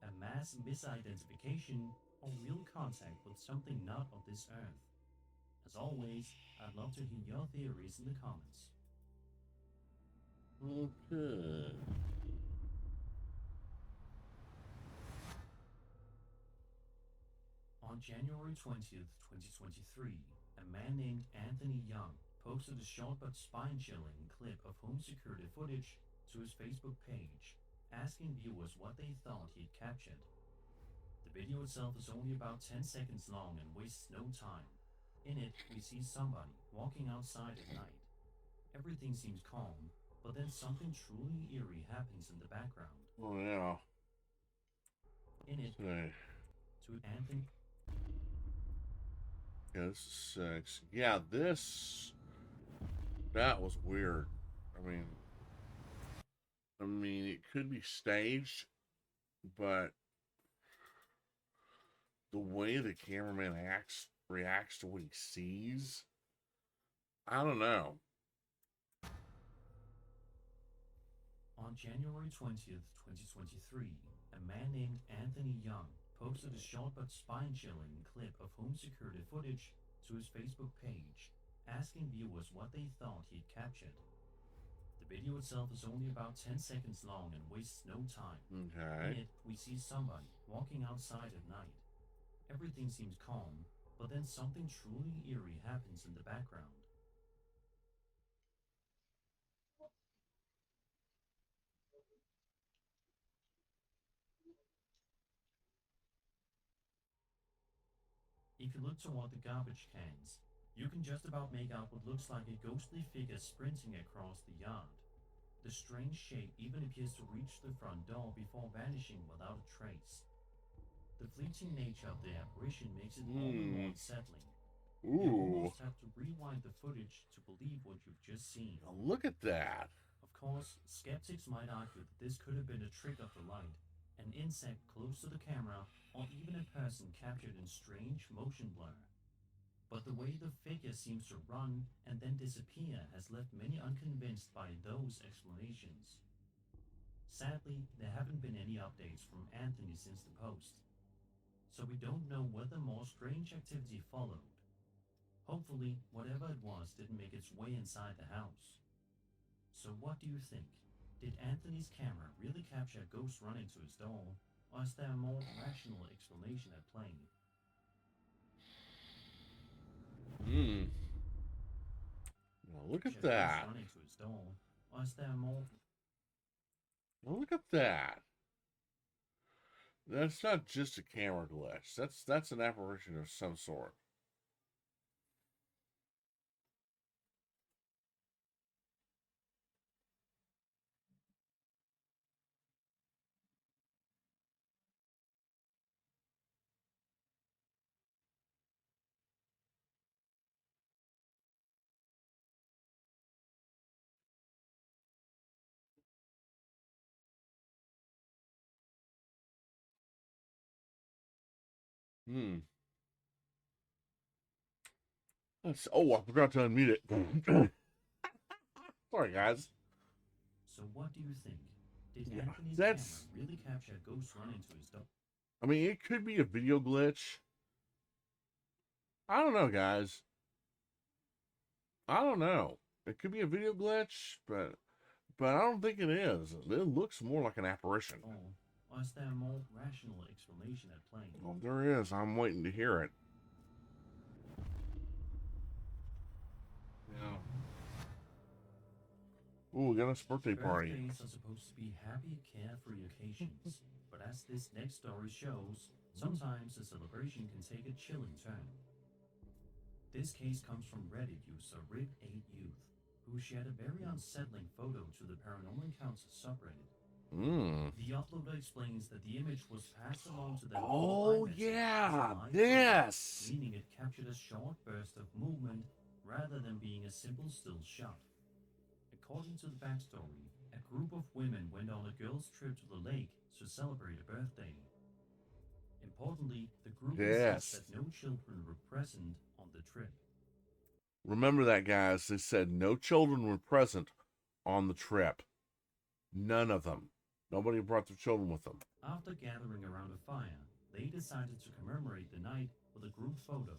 a mass misidentification, or real contact with something not of this earth? As always, I'd love to hear your theories in the comments. Okay. On January 20th, 2023, a man named Anthony Young posted a short but spine-chilling clip of home security footage to his Facebook page, asking viewers what they thought he'd captured. The video itself is only about 10 seconds long and wastes no time. In it, we see somebody walking outside at night. Everything seems calm, but then something truly eerie happens in the background. Oh, yeah. In it, Okay. to Anthony. Yeah, this is 6. Yeah, that was weird. I mean, it could be staged, but the way the cameraman reacts to what he sees, I don't know. On January 20th, 2023, a man named Anthony Young posted a short but spine-chilling clip of home security footage to his Facebook page, asking viewers what they thought he'd captured. The video itself is only about 10 seconds long and wastes no time. Okay. In it, we see somebody walking outside at night. Everything seems calm, but then something truly eerie happens in the background. If you look toward the garbage cans, you can just about make out what looks like a ghostly figure sprinting across the yard. The strange shape even appears to reach the front door before vanishing without a trace. The fleeting nature of the apparition makes it all the more unsettling. You Ooh. almost have to rewind the footage to believe what you've just seen. Now look at that. Of course, skeptics might argue that this could have been a trick of the light, an insect close to the camera, or even a person captured in strange motion blur. But the way the figure seems to run and then disappear has left many unconvinced by those explanations. Sadly, there haven't been any updates from Anthony since the post, so we don't know whether more strange activity followed. Hopefully, whatever it was didn't make its way inside the house. So what do you think? Did Anthony's camera really capture a ghost running to his door, or is there a more rational explanation at play? Now look at Capture a ghost that. running to his door, or is there more? Now look at that. That's not just a camera glitch. That's an apparition of some sort. Oh, I forgot to unmute it. Sorry, guys. So what do you think? Did Yeah, Anthony's that's- camera really capture a ghost running to his door? I mean, it could be a video glitch. I don't know, guys. I don't know. It could be a video glitch, but I don't think it is. It looks more like an apparition. Or is there a more rational explanation at play? Well, there is. I'm waiting to hear it. Yeah. Ooh, we got a birthday party. Birthdays are supposed to be happy, carefree occasions, but as this next story shows, sometimes the celebration can take a chilling turn. This case comes from Reddit user Rig8Youth, who shared a very unsettling photo to the Paranormal Encounters subreddit. The uploader explains that the image was passed along to them. Oh, iMessage yeah, as a live this. photo, meaning it captured a short burst of movement rather than being a simple still shot. According to the backstory, a group of women went on a girls' trip to the lake to celebrate a birthday. Importantly, the group insists that no children were present on the trip. Remember that, guys. They said no children were present on the trip. None of them. Nobody brought their children with them. After gathering around a fire, they decided to commemorate the night with a group photo.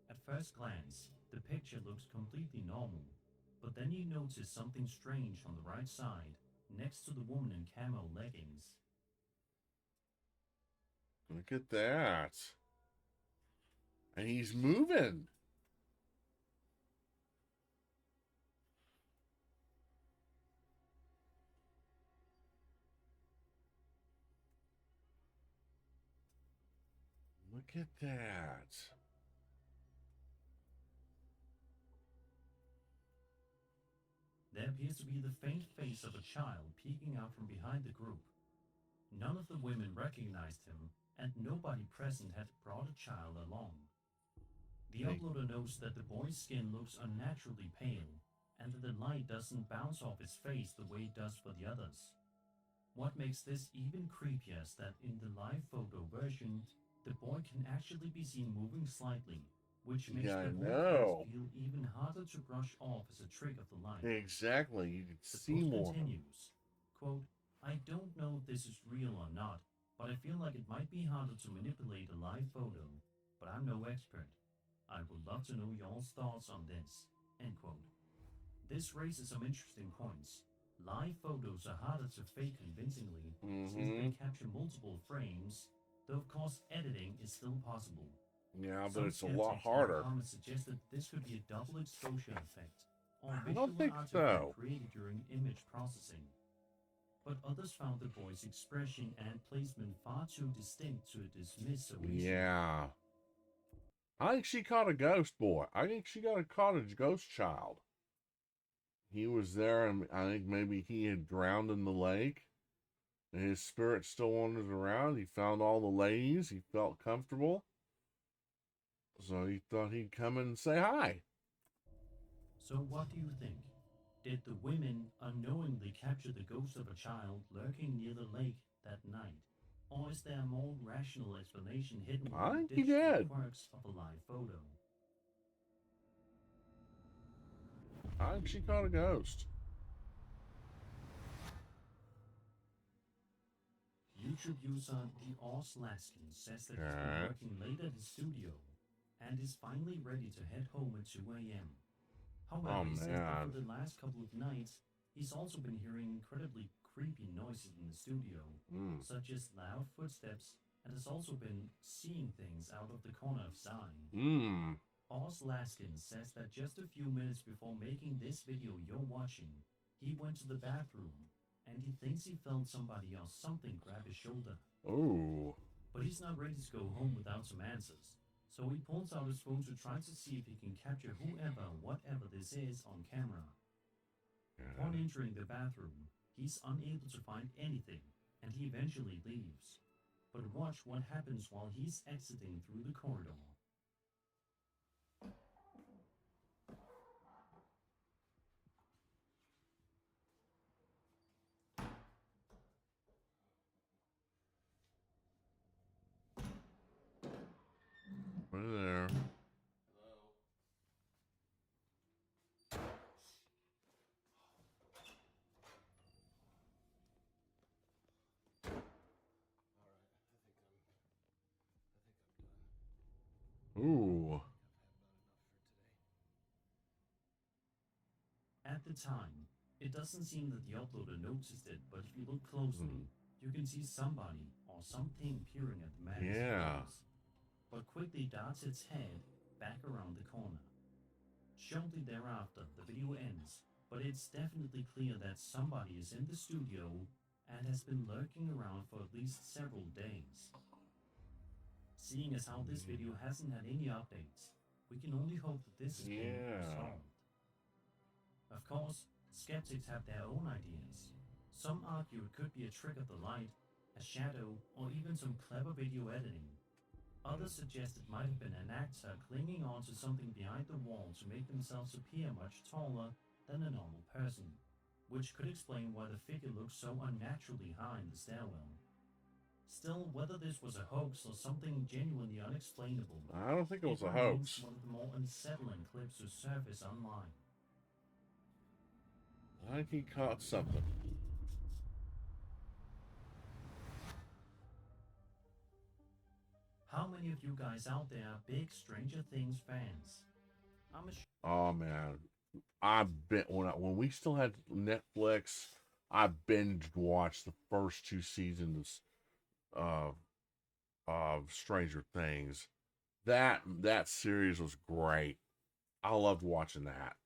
At first glance, the picture looks completely normal, but then you notice something strange on the right side, next to the woman in camo leggings. Look at that. And he's moving. Look at that. There appears to be the faint face of a child peeking out from behind the group. None of the women recognized him, and nobody present had brought a child along. The uploader notes that the boy's skin looks unnaturally pale, and that the light doesn't bounce off his face the way it does for the others. What makes this even creepier is that in the live photo version, the boy can actually be seen moving slightly, which makes the whole case feel even harder to brush off as a trick of the light. Exactly, you can The see post more. continues, quote, "I don't know if this is real or not, but I feel like it might be harder to manipulate a live photo, but I'm no expert. I would love to know y'all's thoughts on this," end quote. This raises some interesting points. Live photos are harder to fake convincingly since they capture multiple frames, though of course editing is still possible. Yeah, but Some it's a lot skeptics in the harder. comments suggest that this could be a double exposure effect, or I visual don't think artifact so. created during image processing. But others found the boy's expression and placement far too distinct to dismiss so easily. Yeah. I think she caught a ghost boy. I think she caught a ghost child. he was there, and I think maybe he had drowned in the lake, and his spirit still wandered around. He found all the ladies. He felt comfortable, so he thought he'd come and say hi. So what do you think? Did the women unknowingly capture the ghost of a child lurking near the lake that night? Or is there a more rational explanation hidden I in think the he digital did. quirks of a live photo? I think she caught a ghost. YouTube user The Oz Laskin says that he's been Okay. working late at his studio and is finally ready to head home at 2 a.m. However, Oh, he says that for man. the last couple of nights, he's also been hearing incredibly creepy noises in the studio, Mm. such as loud footsteps, and has also been seeing things out of the corner of his eye. Mm. Oz Laskin says that just a few minutes before making this video you're watching, he went to the bathroom, and he thinks he felt somebody or something grab his shoulder. Oh. But he's not ready to go home without some answers. So he pulls out his phone to try to see if he can capture whoever, whatever this is, on camera. Upon Yeah. entering the bathroom, he's unable to find anything, and he eventually leaves. But watch what happens while he's exiting through the corridor. Right there. Ooh. At the time, it doesn't seem that the uploader noticed it, but if you look closely, you can see somebody or something peering at the man's Yeah. face, but quickly darts its head back around the corner. Shortly thereafter, the video ends, but it's definitely clear that somebody is in the studio and has been lurking around for at least several days. Seeing as how this video hasn't had any updates, we can only hope that this has been Yeah. solved. Of course, skeptics have their own ideas. Some argue it could be a trick of the light, a shadow, or even some clever video editing. Others suggest it might have been an actor clinging on to something behind the wall to make themselves appear much taller than a normal person, which could explain why the figure looks so unnaturally high in the stairwell. Still, whether this was a hoax or something genuinely unexplainable, I don't think it was a remains hoax. one of the more unsettling clips to surface online. I think he caught something. How many of you guys out there are big Stranger Things fans? I'm sure Oh, man. When we still had Netflix, I binge watched the first 2 seasons of Stranger Things. That series was great. I loved watching that.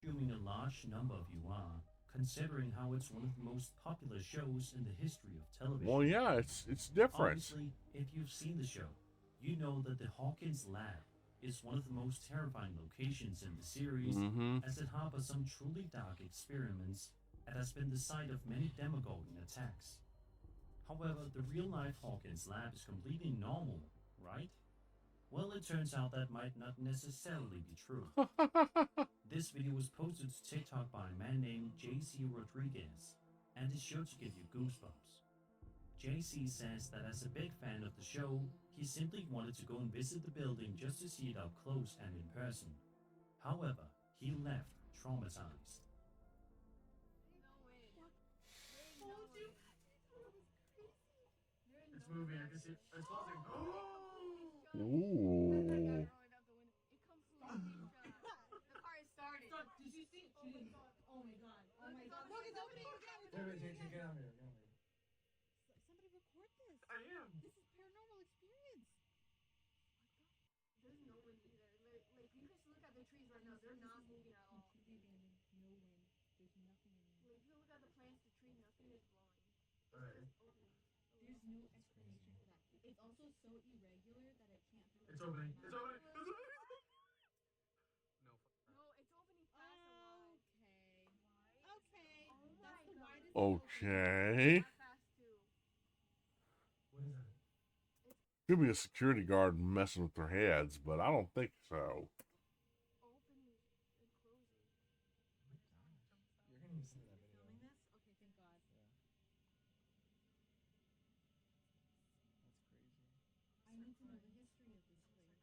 assuming a large number of you are, considering how it's one of the most popular shows in the history of television. Well, yeah, it's different. Obviously, if you've seen the show, you know that the Hawkins lab is one of the most terrifying locations in the series, Mm-hmm. as it harbors some truly dark experiments and has been the site of many demagoguing attacks. However, the real-life Hawkins lab is completely normal, right? Well, it turns out that might not necessarily be true. This video was posted to TikTok by a man named JC Rodriguez and is sure to give you goosebumps. JC says that as a big fan of the show, he simply wanted to go and visit the building just to see it up close and in person. However, he left traumatized. It's moving. I can see it. It's closing. Ooh. Did you see? She didn't. Oh my god. Oh my god. Look, it's opening again. Wait, get on here. Somebody record this. I am. This is paranormal experience. There's no wind either. Like you guys look at the trees right now. They're not moving at all. Completely abandoned. No wind. There's nothing in there. Like if you look at the plants, the tree, nothing is blowing. Alright. There's no explanation for that. It's also so irregular that it can't be. It's opening. It's opening. It's opening. No. No, it's opening fast. Okay. Fast too. What is that? Could be a security guard messing with their heads, but I don't think so. Opening and closing. You're gonna listen to that video. Filming this? Okay, thank God. Yeah. That's crazy. I need to know the history of this place.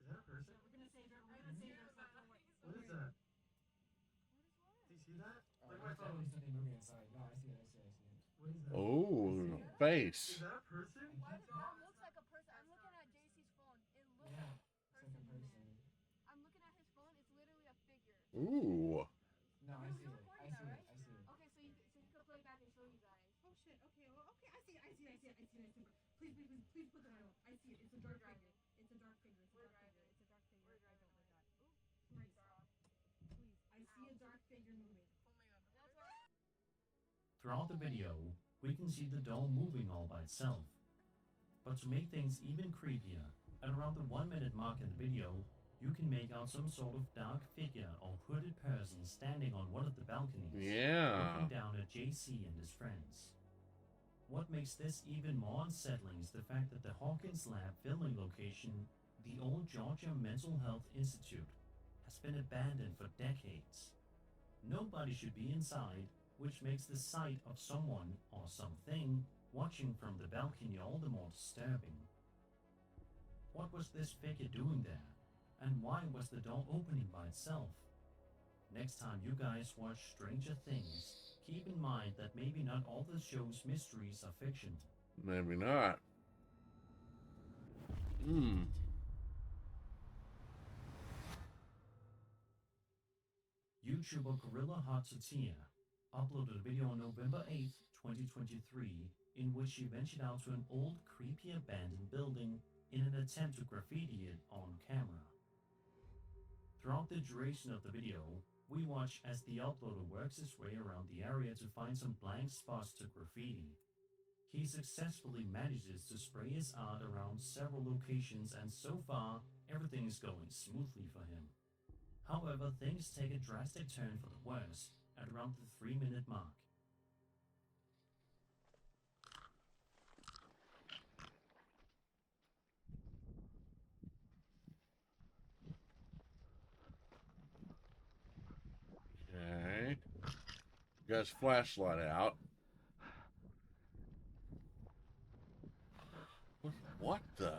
Is that a person? We're gonna save it. We're gonna save it. What is that? What is what? Do you see that? Oh, Look at my phone. definitely something moving inside. No, I see it. I see it. I see it. What is that? Oh, Is face. that a person? Why the phone looks like a person? I'm looking at JC's phone. It looks Yeah, like it's like a person. I'm looking at his phone. It's literally a figure. Ooh. No, I see You're it. I recording see that, it. I see it. Okay, so he could play back and show you guys. Oh shit, okay, well, okay, I see it, I see it, I see it, I see it, I see it. Please put that up. I see it, it's a dark figure. It's a dark figure, it's a dark figure, it's a dark figure. I don't like that. Ooh, please. Please, I see a dark figure moving. Oh my God. That's what. Throughout the video, we can see the doll moving all by itself. But to make things even creepier, at around the 1 minute mark in the video, you can make out some sort of dark figure or hooded person standing on one of the balconies, Yeah. looking down at JC and his friends. What makes this even more unsettling is the fact that the Hawkins Lab filming location, the old Georgia Mental Health Institute, has been abandoned for decades. Nobody should be inside, which makes the sight of someone or something watching from the balcony all the more disturbing. What was this figure doing there? And why was the door opening by itself? Next time you guys watch Stranger Things, keep in mind that maybe not all the show's mysteries are fiction. Maybe not. Hmm. YouTuber Gorilla Hot Tortilla uploaded a video on November 8th, 2023, in which she ventured out to an old, creepy abandoned building in an attempt to graffiti it on camera. Throughout the duration of the video, we watch as the uploader works his way around the area to find some blank spots to graffiti. He successfully manages to spray his art around several locations, and so far, everything is going smoothly for him. However, things take a drastic turn for the worse at around the 3-minute mark. Okay. Got his flashlight out. What the?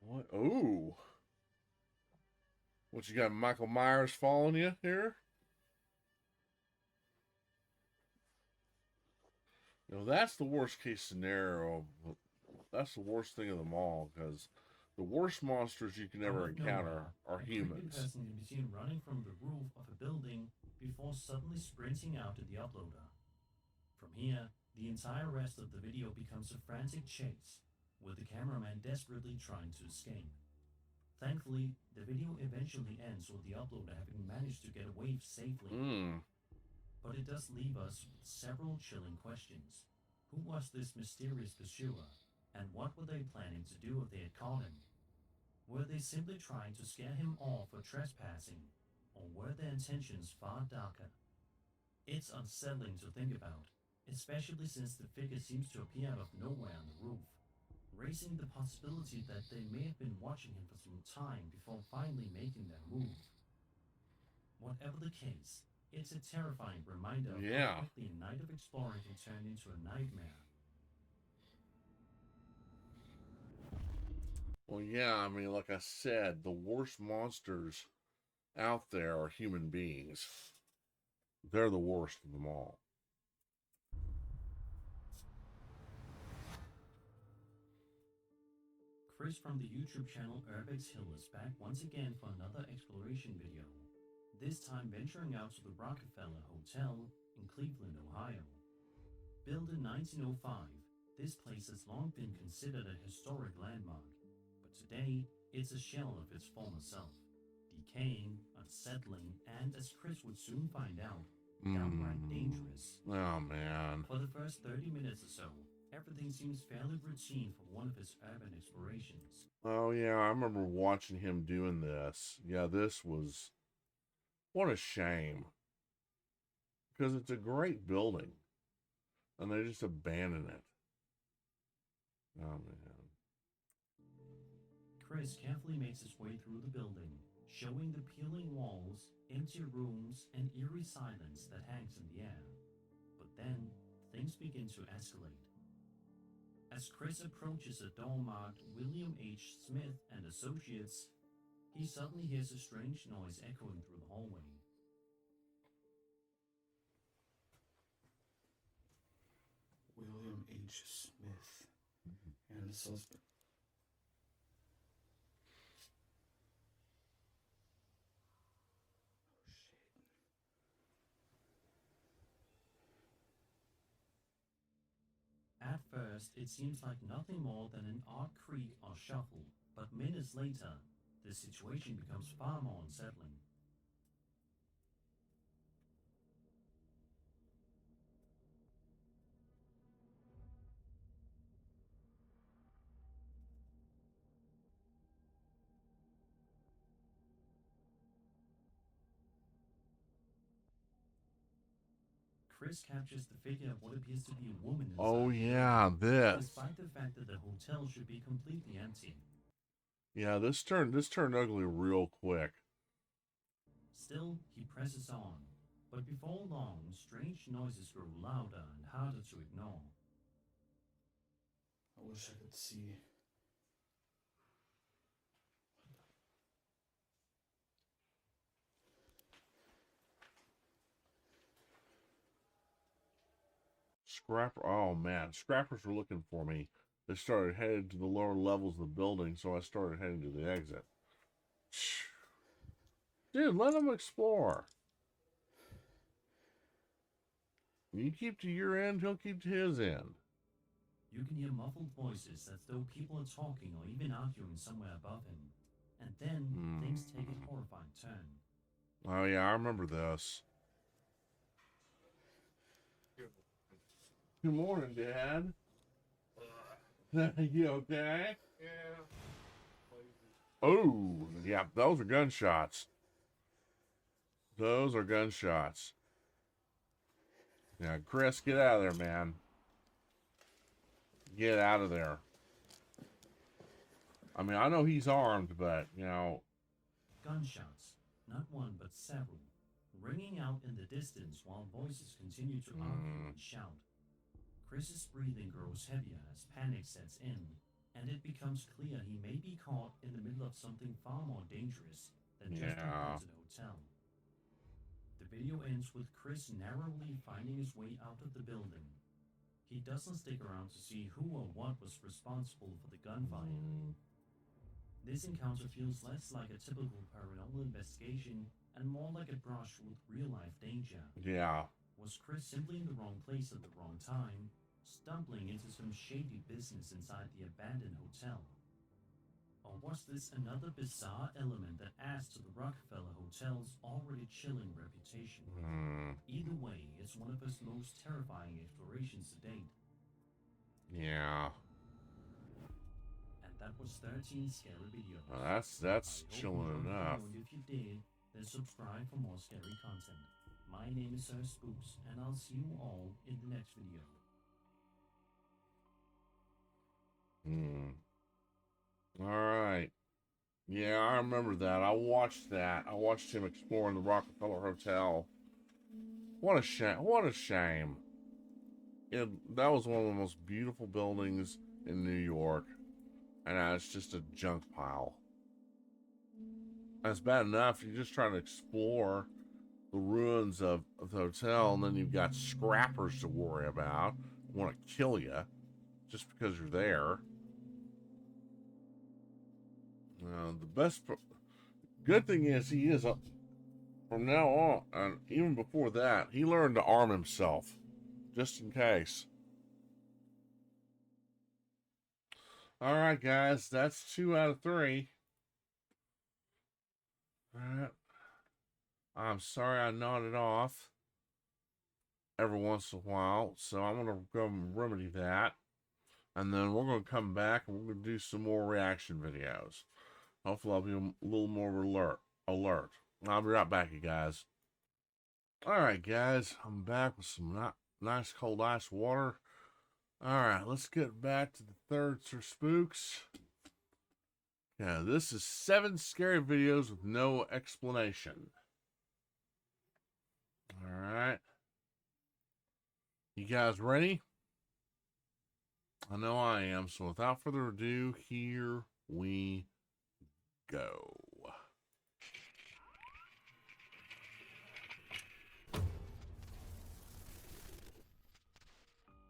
What? Ooh. What, you got Michael Myers following you here? You know, that's the worst case scenario. That's the worst thing of them all, because the worst monsters you can ever Out of encounter nowhere, are a creepy humans. person can be seen running from the roof of a building before suddenly sprinting out to the uploader. From here, the entire rest of the video becomes a frantic chase, with the cameraman desperately trying to escape. Thankfully, the video eventually ends with the uploader having managed to get away safely. But it does leave us with several chilling questions. Who was this mysterious pursuer, and what were they planning to do if they had caught him? Were they simply trying to scare him off for trespassing, or were their intentions far darker? It's unsettling to think about, especially since the figure seems to appear out of nowhere on the roof, raising the possibility that they may have been watching him for some time before finally making their move. Whatever the case, it's a terrifying reminder of Yeah. how quickly a night of exploring can turn into a nightmare. Well, yeah, I mean, like I said, the worst monsters out there are human beings. They're the worst of them all. Chris from the YouTube channel Urbex Hill is back once again for another exploration video, this time venturing out to the Rockefeller Hotel in Cleveland, Ohio. Built in 1905, this place has long been considered a historic landmark, but today it's a shell of its former self, decaying, unsettling, and as Chris would soon find out, downright dangerous. Oh, man. For the first 30 minutes or so, everything seems fairly routine for one of his urban explorations. Oh, yeah, I remember watching him doing this. Yeah, this was... What a shame. Because it's a great building. And they just abandon it. Oh, man. Chris carefully makes his way through the building, showing the peeling walls, empty rooms, and eerie silence that hangs in the air. But then, things begin to escalate. As Chris approaches a door marked William H. Smith and Associates, he suddenly hears a strange noise echoing through the hallway. William H. Smith and Associates. At first, it seems like nothing more than an odd creak or shuffle, but minutes later, the situation becomes far more unsettling. Chris captures the figure of what appears to be a woman inside. Oh, yeah, this. Despite the fact that the hotel should be completely empty. Yeah, this turned ugly real quick. Still, he presses on. But before long, strange noises grow louder and harder to ignore. I wish I could see. Oh, man. Scrappers were looking for me. They started heading to the lower levels of the building, so I started heading to the exit. Dude, let them explore. You keep to your end, he'll keep to his end. You can hear muffled voices as though people are talking or even arguing somewhere above him. And then things take a horrifying turn. Oh, yeah, I remember this. Good morning, Dad. You okay? Yeah. Oh, yeah, those are gunshots. Those are gunshots. Yeah, Chris, get out of there, man. Get out of there. I mean, I know he's armed, but, you know... Gunshots, not one but several, ringing out in the distance while voices continue to argue and shout. Chris's breathing grows heavier as panic sets in, and it becomes clear he may be caught in the middle of something far more dangerous than just a haunted hotel. The video ends with Chris narrowly finding his way out of the building. He doesn't stick around to see who or what was responsible for the gunfire. This encounter feels less like a typical paranormal investigation and more like a brush with real-life danger. Yeah. Was Chris simply in the wrong place at the wrong time, stumbling into some shady business inside the abandoned hotel? Or was this another bizarre element that adds to the Rockefeller Hotel's already chilling reputation? Either way, it's one of his most terrifying explorations to date. Yeah. And that was 13 scary videos. Well, that's chilling enough. And if you did, then subscribe for more scary content. My name is Sir Spooks, and I'll see you all in the next video. All right. Yeah, I remember that. I watched that. I watched him exploring the Rockefeller Hotel. What a shame. What a shame. That was one of the most beautiful buildings in New York. And now it's just a junk pile. That's bad enough. You're just trying to explore the ruins of the hotel, and then you've got scrappers to worry about. Want to kill you just because you're there. The good thing is he is from now on, and even before that, he learned to arm himself, just in case. All right, guys, that's 2 out of 3. All right. I'm sorry I nodded off every once in a while, so I'm gonna go and remedy that, and then we're gonna come back and we're gonna do some more reaction videos. Hopefully, I'll be a little more alert. I'll be right back, you guys. All right, guys, I'm back with some nice cold ice water. All right, let's get back to the third Sir Spooks. Yeah, this is 7 scary videos with no explanation. All right. You guys ready? I know I am. So without further ado, here we go.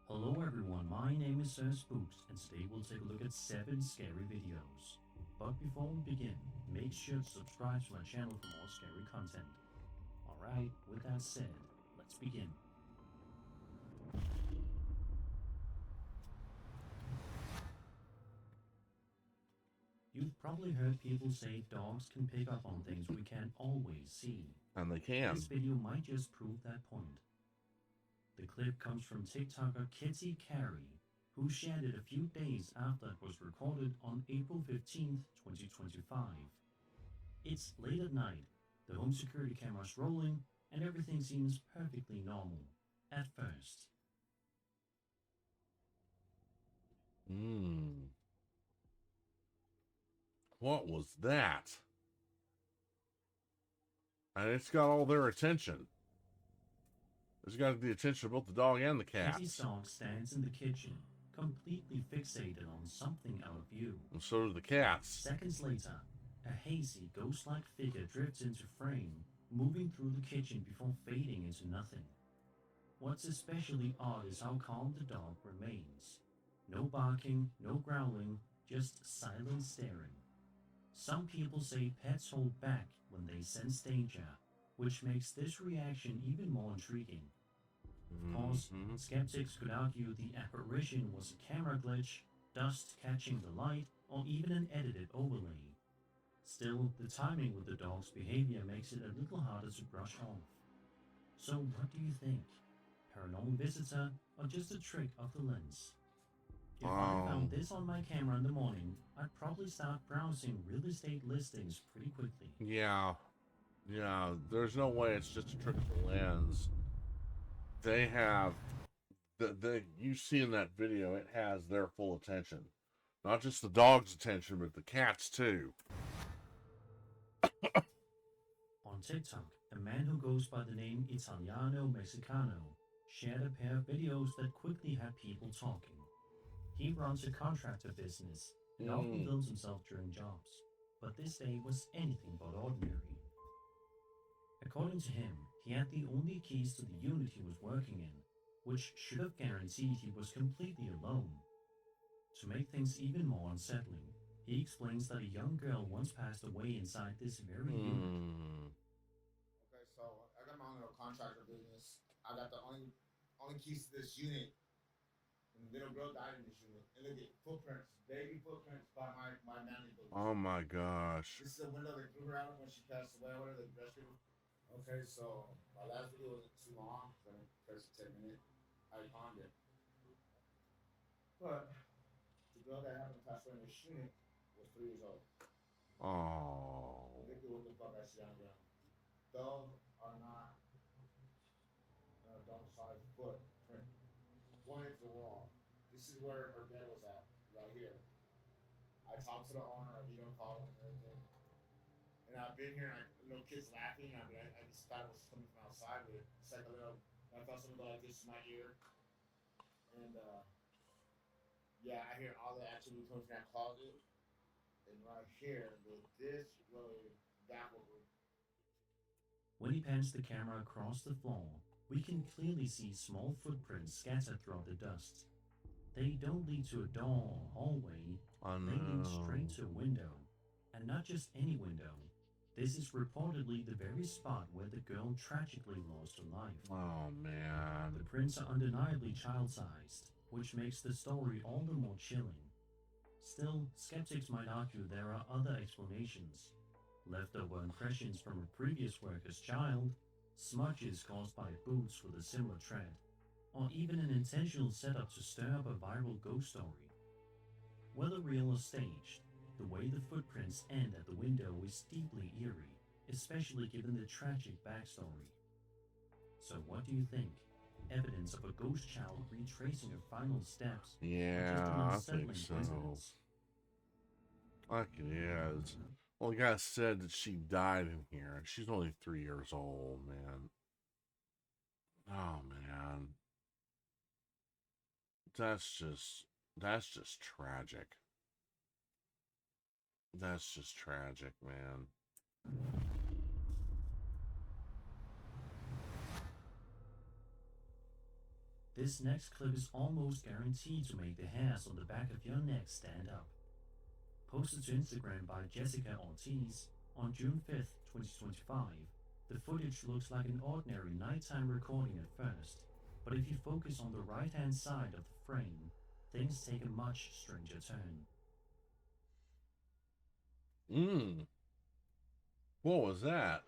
Hello everyone, my name is Sir Spooks, and today we'll take a look at 7 scary videos. But before we begin, make sure to subscribe to my channel for more scary content. Alright, with that said, let's begin. You've probably heard people say dogs can pick up on things we can't always see. And they can. This video might just prove that point. The clip comes from TikToker Kitty Carey, who shared it a few days after it was recorded on April 15th, 2025. It's late at night, the home security camera's rolling, and everything seems perfectly normal at first. What was that? And it's got all their attention. It's got the attention of both the dog and the cat. Kitty's dog stands in the kitchen, completely fixated on something out of view. And so do the cats. Seconds later, a hazy, ghost-like figure drifts into frame, moving through the kitchen before fading into nothing. What's especially odd is how calm the dog remains. No barking, no growling, just silent staring. Some people say pets hold back when they sense danger, which makes this reaction even more intriguing. Of course, skeptics could argue the apparition was a camera glitch, dust catching the light, or even an edited overlay. Still, the timing with the dog's behavior makes it a little harder to brush off. So what do you think? Paranormal visitor or just a trick of the lens? If I found this on my camera in the morning, I'd probably start browsing real estate listings pretty quickly. Yeah, there's no way it's just a trick of the lens. They have, you see in that video, it has their full attention. Not just the dog's attention, but the cat's too. On TikTok, a man who goes by the name Italiano Mexicano shared a pair of videos that quickly had people talking. He runs a contractor business and often films himself during jobs, but this day was anything but ordinary. According to him, he had the only keys to the unit he was working in, which should have guaranteed he was completely alone. To make things even more unsettling, he explains that a young girl once passed away inside this very unit. Okay, so I got my own little contractor business. I got the only keys to this unit. And the little girl died in this unit. And look at footprints, baby footprints by my nanny building. Oh my gosh. This is a window they threw her out when she passed away. Whatever the rescue. Okay, so my last video wasn't too long. So I pressed 10 minutes. I pawned it. But the girl that happened to pass away in this unit was 3 years old. Oh. Look at what the fuck I see on the ground. Those are not dog size footprint. One is the wall. This is where her bed was at, right here. I talked to the owner, I video called and everything. And I've been here, and kids laughing. I just thought it was coming from outside, but it's like a little. I thought something like this in my ear. And yeah, I hear all the activity coming from that closet. And right here, but this really baffled me. When he pans the camera across the floor, we can clearly see small footprints scattered throughout the dust. They don't lead to a door or hallway, they lead straight to a window. And not just any window. This is reportedly the very spot where the girl tragically lost her life. Oh, man. The prints are undeniably child-sized, which makes the story all the more chilling. Still, skeptics might argue there are other explanations. Leftover impressions from a previous worker's child, smudges caused by boots with a similar tread, or even an intentional setup to stir up a viral ghost story. Whether real or staged, the way the footprints end at the window is deeply eerie, especially given the tragic backstory. So what do you think? Evidence of a ghost child retracing her final steps? Yeah, or I just an think unsettling so. coincidence? Like it is. Well, the guy said that she died in here, and she's only 3 years old, man. Oh, man. That's just tragic. That's just tragic, man. This next clip is almost guaranteed to make the hairs on the back of your neck stand up. Posted to Instagram by Jessica Ortiz on June 5th, 2025, the footage looks like an ordinary nighttime recording at first, but if you focus on the right-hand side of the frame, things take a much stranger turn. What was that?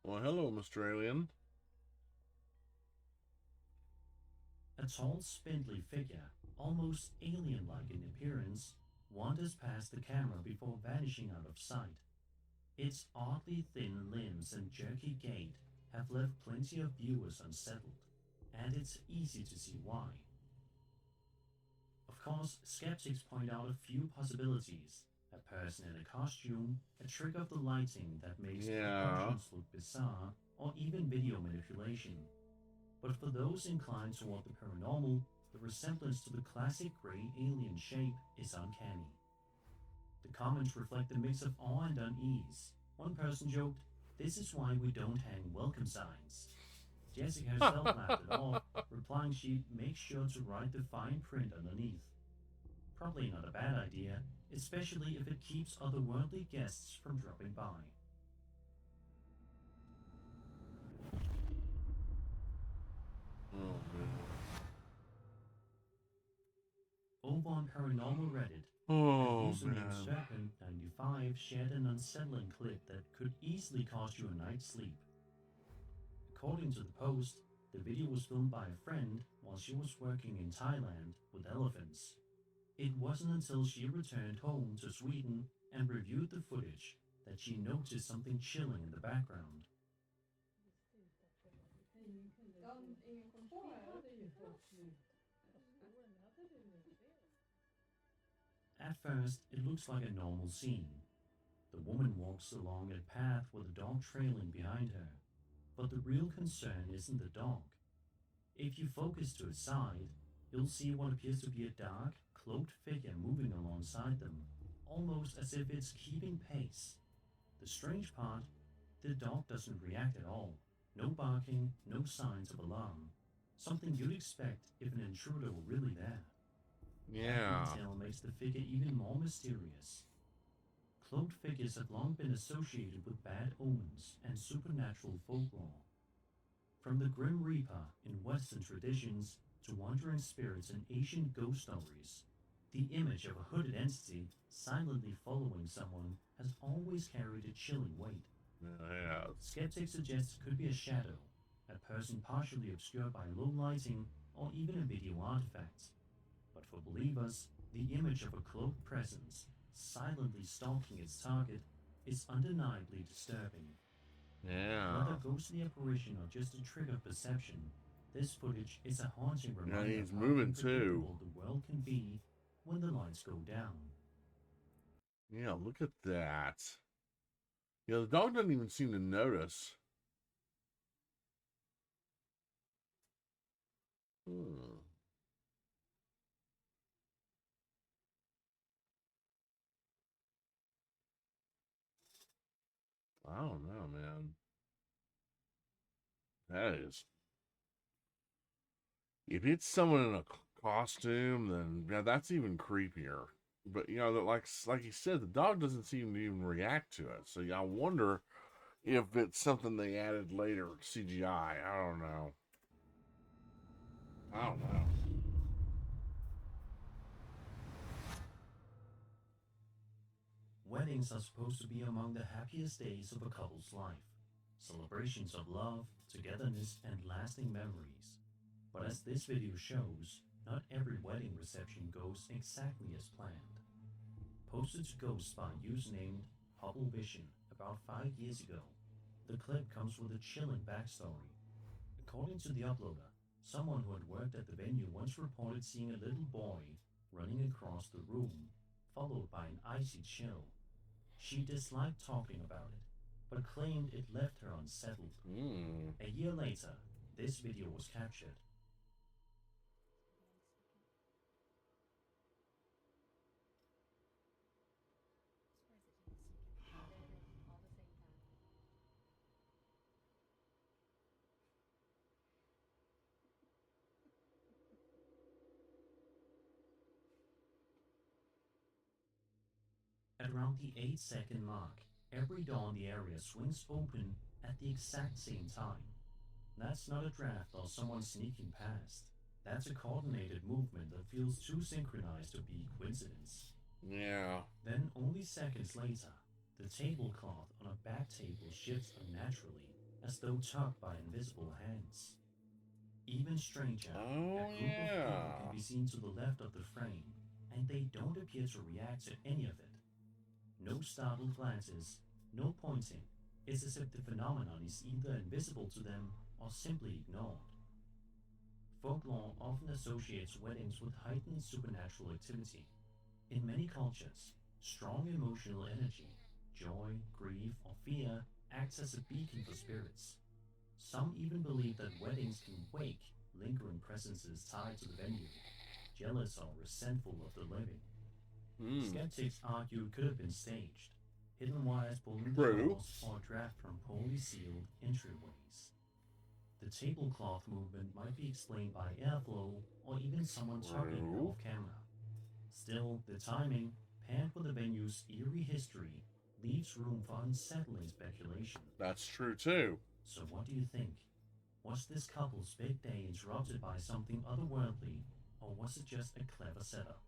Well, hello, Mr. Alien. A tall, spindly figure, almost alien-like in appearance, wanders past the camera before vanishing out of sight. Its oddly thin limbs and jerky gait have left plenty of viewers unsettled, and it's easy to see why. Of course, skeptics point out a few possibilities: a person in a costume, a trick of the lighting that makes proportions look bizarre, or even video manipulation. But for those inclined toward the paranormal, the resemblance to the classic grey alien shape is uncanny. The comments reflect a mix of awe and unease. One person joked, "This is why we don't hang welcome signs." Jessica herself laughed it off, replying she'd make sure to write the fine print underneath. Probably not a bad idea, especially if it keeps otherworldly guests from dropping by. Over on Paranormal Reddit, username Serpent95 shared an unsettling clip that could easily cost you a night's sleep. According to the post, the video was filmed by a friend while she was working in Thailand with elephants. It wasn't until she returned home to Sweden and reviewed the footage that she noticed something chilling in the background. At first, it looks like a normal scene. The woman walks along a path with a dog trailing behind her, but the real concern isn't the dog. If you focus to its side, you'll see what appears to be a dark, cloaked figure moving alongside them, almost as if it's keeping pace. The strange part, the dog doesn't react at all. No barking, no signs of alarm. Something you'd expect if an intruder were really there. Yeah. That detail makes the figure even more mysterious. Cloaked figures have long been associated with bad omens and supernatural folklore. From the Grim Reaper in Western traditions to wandering spirits in Asian ghost stories, the image of a hooded entity silently following someone has always carried a chilling weight. Yeah. Skeptics suggest it could be a shadow, a person partially obscured by low lighting, or even a video artifact. But for believers, the image of a cloaked presence, silently stalking its target, is undeniably disturbing. Yeah. Whether ghostly apparition or just a trick of perception, this footage is a haunting reminder he's of how moving too. unpredictable the world can be when the lights go down. Yeah, look at that. Yeah, the dog doesn't even seem to notice. I don't know, man. That is. If it's someone in a costume, then yeah, that's even creepier. But you know, that like you said, the dog doesn't seem to even react to it. So yeah, I wonder if it's something they added later CGI. I don't know. I don't know. Weddings are supposed to be among the happiest days of a couple's life, celebrations of love, togetherness, and lasting memories. But as this video shows, not every wedding reception goes exactly as planned. Posted to Ghost by a user named Hubble Vision about 5 years ago, the clip comes with a chilling backstory. According to the uploader, someone who had worked at the venue once reported seeing a little boy running across the room, followed by an icy chill. She disliked talking about it, but claimed it left her unsettled. A year later, this video was captured. At around the 8-second mark, every door in the area swings open at the exact same time. That's not a draft or someone sneaking past. That's a coordinated movement that feels too synchronized to be coincidence. Yeah. Then, only seconds later, the tablecloth on a back table shifts unnaturally, as though tugged by invisible hands. Even stranger, a group of people can be seen to the left of the frame, and they don't appear to react to any of it. No startled glances, no pointing. It's as if the phenomenon is either invisible to them or simply ignored. Folklore often associates weddings with heightened supernatural activity. In many cultures, strong emotional energy, joy, grief, or fear acts as a beacon for spirits. Some even believe that weddings can wake lingering presences tied to the venue, jealous or resentful of the living. Skeptics argue it could have been staged, hidden wires pulling the doors, or a draft from poorly sealed entryways. The tablecloth movement might be explained by airflow or even someone tugging off camera. Still, the timing, paired with the venue's eerie history, leaves room for unsettling speculation. That's true too. So what do you think? Was this couple's big day interrupted by something otherworldly, or was it just a clever setup?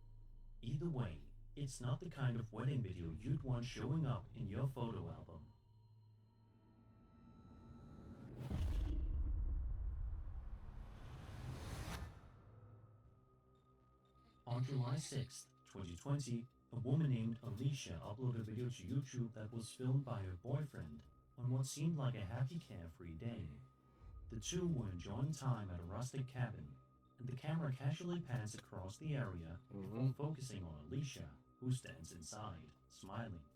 Either way, it's not the kind of wedding video you'd want showing up in your photo album. On July 6th, 2020, a woman named Alicia uploaded a video to YouTube that was filmed by her boyfriend on what seemed like a happy, carefree day. The two were enjoying time at a rustic cabin, and the camera casually pans across the area before focusing on Alicia, who stands inside, smiling.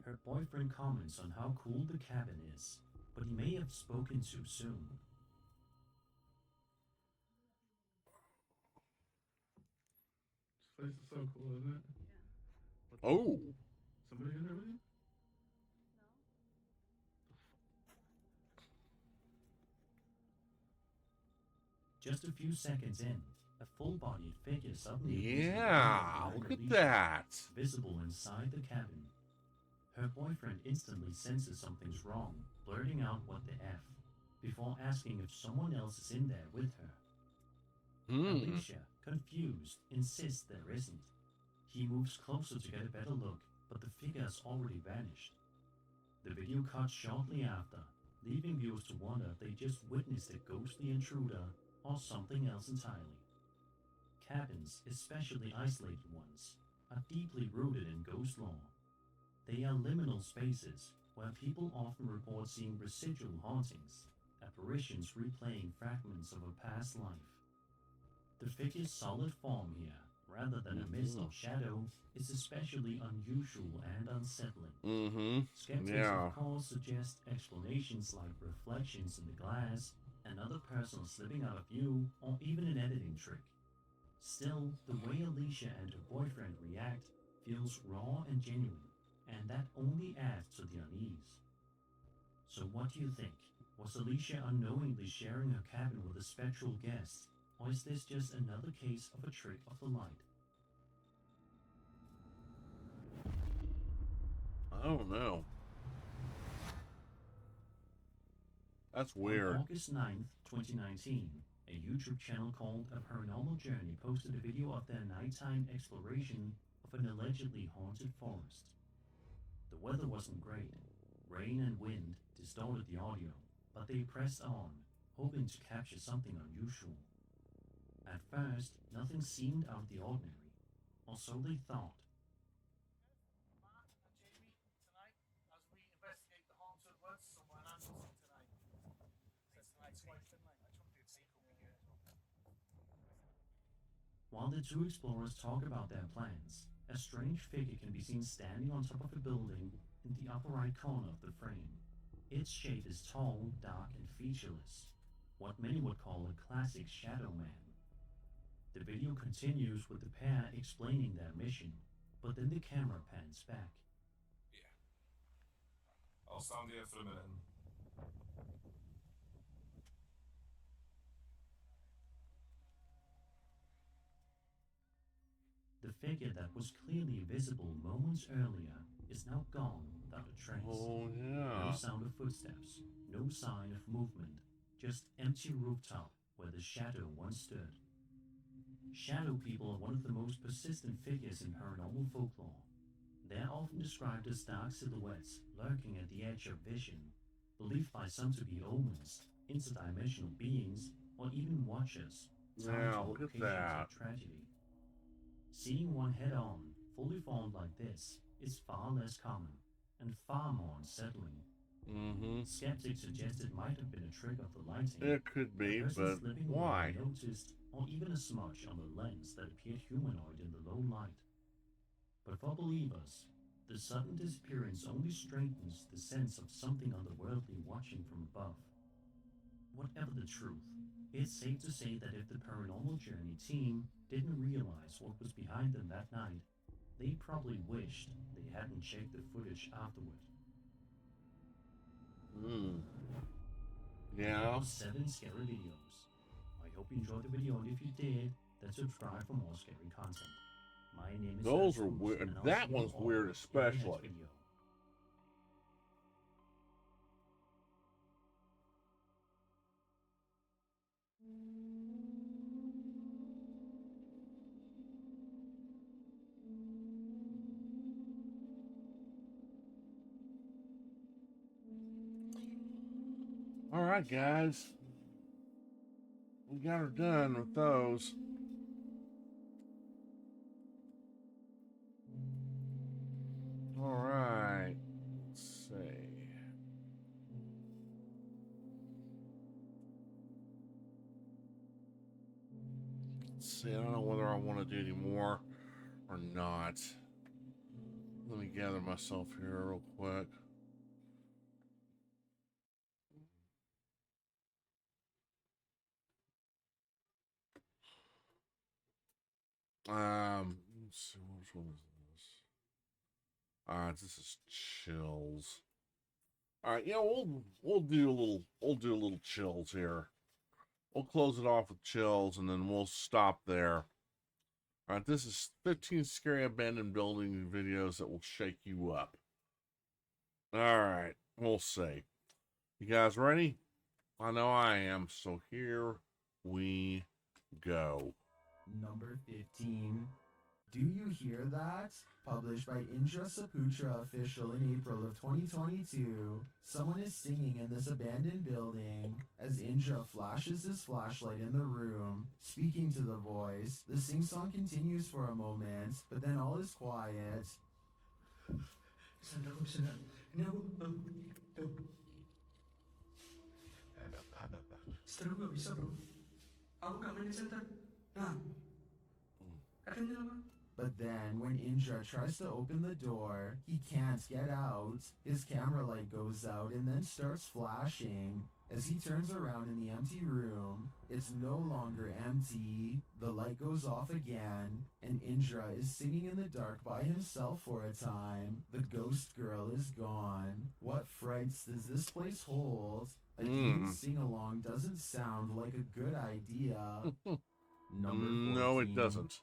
Her boyfriend comments on how cool the cabin is, but he may have spoken too soon. This place is so cool, isn't it? Yeah. Oh. Somebody in there with you? Just a few seconds in, a full-bodied figure suddenly Yeah, look at that. visible inside the cabin. Her boyfriend instantly senses something's wrong, blurting out what the F, before asking if someone else is in there with her. Alicia, confused, insists there isn't. He moves closer to get a better look, but the figure has already vanished. The video cuts shortly after, leaving viewers to wonder if they just witnessed a ghostly intruder or something else entirely. Cabins, especially isolated ones, are deeply rooted in ghost lore. They are liminal spaces where people often report seeing residual hauntings, apparitions replaying fragments of a past life. The figure's solid form here, rather than a mist or shadow, is especially unusual and unsettling. Skeptics, of course, suggest explanations like reflections in the glass, another person slipping out of view, or even an editing trick. Still, the way Alicia and her boyfriend react feels raw and genuine, and that only adds to the unease. So what do you think? Was Alicia unknowingly sharing her cabin with a spectral guest? Or is this just another case of a trick of the light? I don't know. That's On weird. August 9th, 2019, a YouTube channel called A Paranormal Journey posted a video of their nighttime exploration of an allegedly haunted forest. The weather wasn't great. Rain and wind distorted the audio, but they pressed on, hoping to capture something unusual. At first, nothing seemed out of the ordinary, or so they thought. Matt and Jamie tonight as we investigate the haunted woods somewhere in Anglesey tonight. Said tonight twice, didn't I? I told you it's over here as well. While the two explorers talk about their plans, a strange figure can be seen standing on top of a building in the upper right corner of the frame. Its shape is tall, dark, and featureless, what many would call a classic shadow man. The video continues with the pair explaining their mission, but then the camera pans back. Yeah. I'll stand here for a minute. The figure that was clearly visible moments earlier is now gone without a trace. Oh, yeah. No sound of footsteps, no sign of movement, just empty rooftop where the shadow once stood. Shadow people are one of the most persistent figures in paranormal folklore. They're often described as dark silhouettes lurking at the edge of vision, believed by some to be omens, interdimensional beings, or even watchers. Yeah, look at that. Tragedy. Seeing one head on, fully formed like this, is far less common and far more unsettling. Mm-hmm. Skeptics suggest it might have been a trick of the lighting. It could be, but why? Noticed, or even a smudge on the lens that appeared humanoid in the low light. But for believers, the sudden disappearance only strengthens the sense of something otherworldly watching from above. Whatever the truth, it's safe to say that if the Paranormal Journey team didn't realize what was behind them that night, they probably wished they hadn't checked the footage afterward. Yeah. 7 scary videos. I hope you enjoyed the video, and if you did, then subscribe for more scary content. My name is Those are Spooks, weird. and I'll That see you one's all weird in the next especially. video. All right, guys. We got her done with those. All right. Let's see. Let's see. I don't know whether I want to do any more or not. Let me gather myself here real quick. Let's see, which one is this? This is chills. All right, yeah, we'll do a little chills here. We'll close it off with chills, and then we'll stop there. All right, this is 15 scary abandoned building videos that will shake you up. All right, we'll see. You guys ready? I know I am. So here we go. Number 15. Do You Hear That? Published by Indra Saputra Official in April of 2022. Someone is singing in this abandoned building. As Indra flashes his flashlight in the room, speaking to the voice, the sing-song continues for a moment, but then all is quiet. Setelah gue bisa bro, aku gak main di center. Nah, katanya apa? But then, when Indra tries to open the door, he can't get out. His camera light goes out and then starts flashing. As he turns around in the empty room, it's no longer empty. The light goes off again, and Indra is singing in the dark by himself for a time. The ghost girl is gone. What frights does this place hold? A demon sing-along doesn't sound like a good idea. Number 14. No, it doesn't.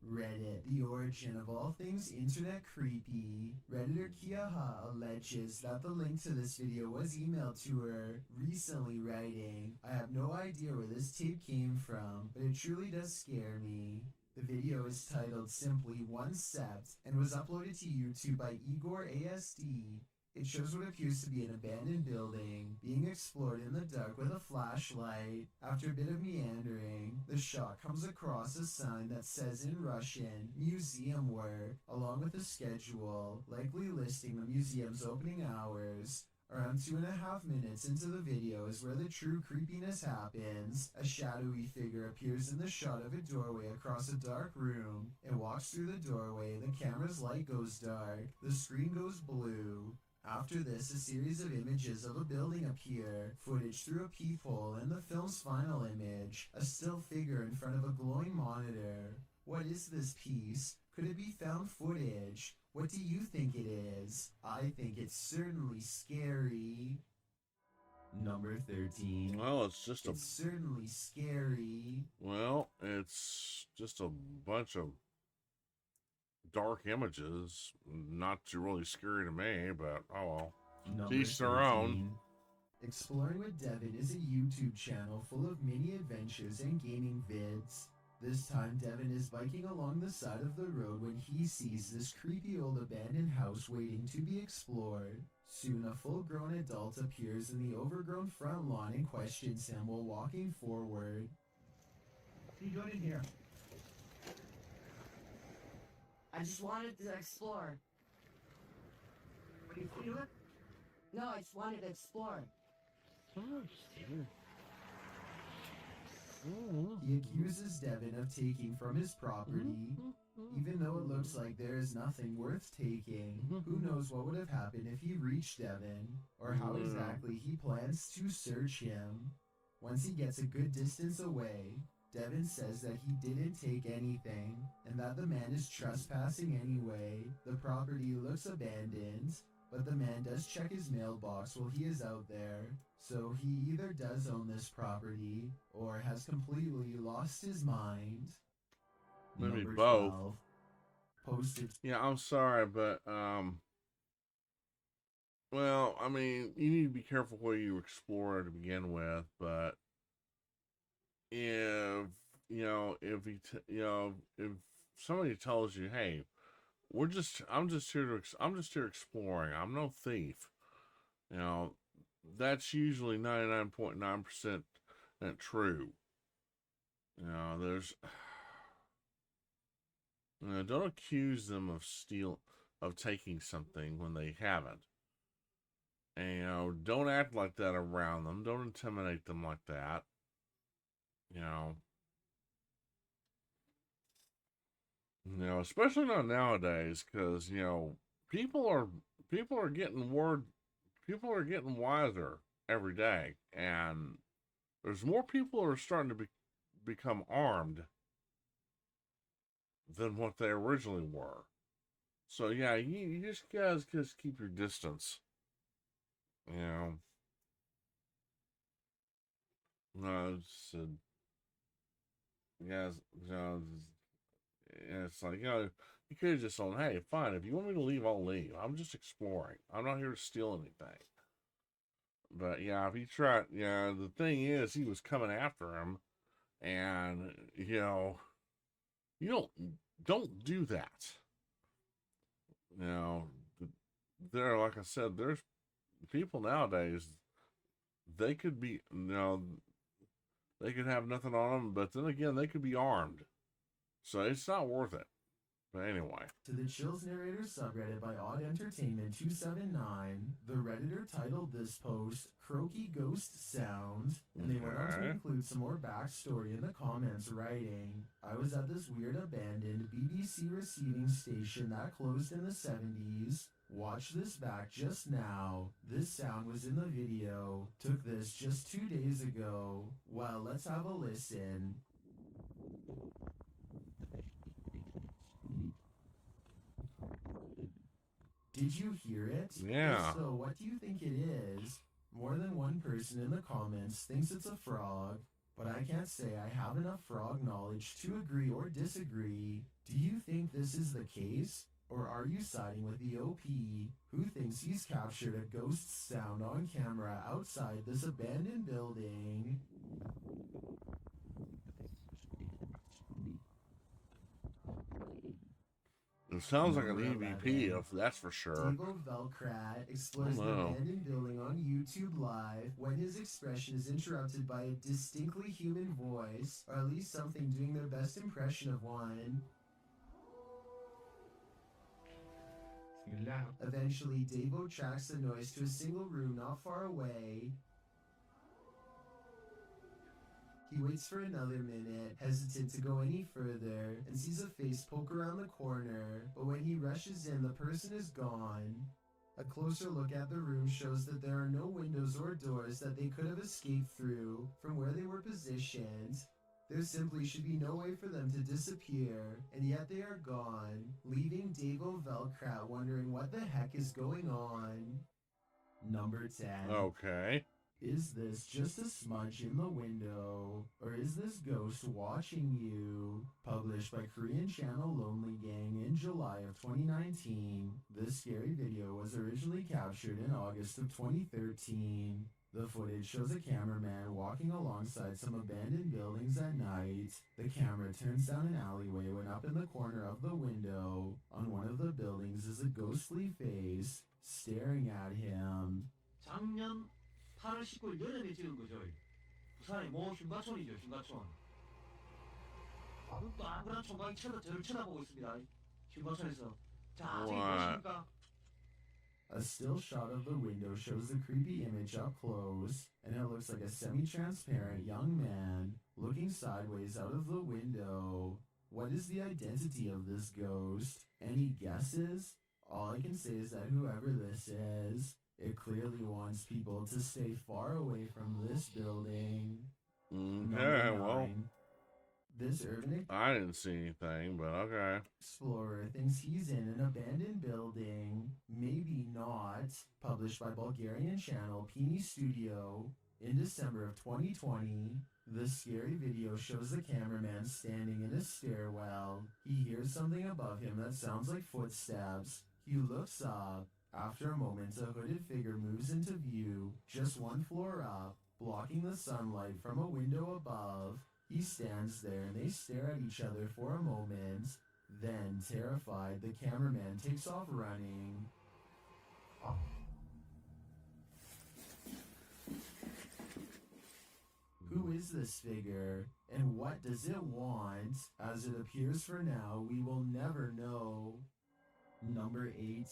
Reddit, the origin of all things internet creepy. Redditor Kiaha alleges that the link to this video was emailed to her recently, writing, "I have no idea where this tape came from, but it truly does scare me." The video is titled simply One Sept and was uploaded to YouTube by Igor ASD. It shows what appears to be an abandoned building being explored in the dark with a flashlight. After a bit of meandering, the shot comes across a sign that says in Russian, "Museum Work," along with a schedule, likely listing the museum's opening hours. Around 2.5 minutes into the video is where the true creepiness happens. A shadowy figure appears in the shot of a doorway across a dark room. It walks through the doorway, the camera's light goes dark, the screen goes blue. After this, a series of images of a building appear, footage through a peephole, and the film's final image, a still figure in front of a glowing monitor. What is this piece? Could it be found footage? What do you think it is? I think it's certainly scary. Number 13. Well, it's certainly scary. Well, it's just a bunch of dark images. Not too really scary to me, but oh well. Number Each their own. Exploring with Devin is a YouTube channel full of mini adventures and gaming vids. This time, Devin is biking along the side of the road when he sees this creepy old abandoned house waiting to be explored. Soon, a full-grown adult appears in the overgrown front lawn and questions him while walking forward. What are you doing in here? I just wanted to explore. What do you feel it? No, I just wanted to explore. He accuses Devin of taking from his property. Even though it looks like there is nothing worth taking, who knows what would have happened if he reached Devin, or how exactly he plans to search him. Once he gets a good distance away, Devin says that he didn't take anything, and that the man is trespassing anyway. The property looks abandoned, but the man does check his mailbox while he is out there, so he either does own this property, or has completely lost his mind. Maybe Number both. 12. Posted. Yeah, I'm sorry, but well, I mean, you need to be careful where you explore to begin with, but if if somebody tells you, "Hey, I'm just here exploring. I'm no thief," that's usually 99.9% true. There's don't accuse them of taking something when they haven't. And don't act like that around them. Don't intimidate them like that. Especially not nowadays, because people are getting wiser every day, and there's more people who are starting to become armed than what they originally were. So yeah, you guys just keep your distance. No, guys, it's like, you could have just told, "Hey, fine, if you want me to leave, I'll leave. I'm just exploring. I'm not here to steal anything." But yeah, if he tried, the thing is, he was coming after him, and you don't do that. Like I said, there's people nowadays. They could be, they could have nothing on them, but then again, they could be armed. So it's not worth it. But anyway. To the Chills Narrator subreddit by Odd Entertainment 279, the Redditor titled this post Croaky Ghost Sound, and they went on to include some more backstory in the comments, writing, "I was at this weird abandoned BBC receiving station that closed in the 70s. Watch this back just now. This sound was in the video. Took this just 2 days ago. Well, let's have a listen. Did you hear it? Yeah. If so, what do you think it is? More than one person in the comments thinks it's a frog, but I can't say I have enough frog knowledge to agree or disagree. Do you think this is the case? Or are you siding with the OP, who thinks he's captured a ghost sound on camera outside this abandoned building? It sounds like an Number EVP, 11. that's for sure. Devo Velkrat explores Oh, the no. abandoned building on YouTube Live when his expression is interrupted by a distinctly human voice, or at least something doing their best impression of one. Eventually, Devo tracks the noise to a single room not far away. He waits for another minute, hesitant to go any further, and sees a face poke around the corner, but when he rushes in, the person is gone. A closer look at the room shows that there are no windows or doors that they could have escaped through from where they were positioned. There simply should be no way for them to disappear, and yet they are gone, leaving Devo Velkrat wondering what the heck is going on. Number 10. Okay. Is this just a smudge in the window? Or is this ghost watching you? Published by Korean channel Lonely Gang in July of 2019, this scary video was originally captured in August of 2013. The footage shows a cameraman walking alongside some abandoned buildings at night. The camera turns down an alleyway when up in the corner of the window, on one of the buildings, is a ghostly face staring at him. 작년 8월 19일 여름에 찍은 거죠. 부산의 모 흉가촌이죠, 흉가촌. 또 아무런 총각이 저를 쳐다보고 있습니다. 흉가촌에서. 자, 저기 보십니까? A still shot of the window shows the creepy image up close, and it looks like a semi-transparent young man looking sideways out of the window. What is the identity of this ghost? Any guesses? All I can say is that whoever this is, it clearly wants people to stay far away from this building. Yeah, well, this urban I didn't see anything, but okay. explorer thinks he's in an abandoned building. Maybe not. Published by Bulgarian channel Peony Studio in December of 2020. The scary video shows the cameraman standing in a stairwell. He hears something above him that sounds like footsteps. He looks up. After a moment, a hooded figure moves into view, just one floor up, blocking the sunlight from a window above. He stands there and they stare at each other for a moment. Then, terrified, the cameraman takes off running. Who is this figure, and what does it want? As it appears for now, we will never know. Number 8.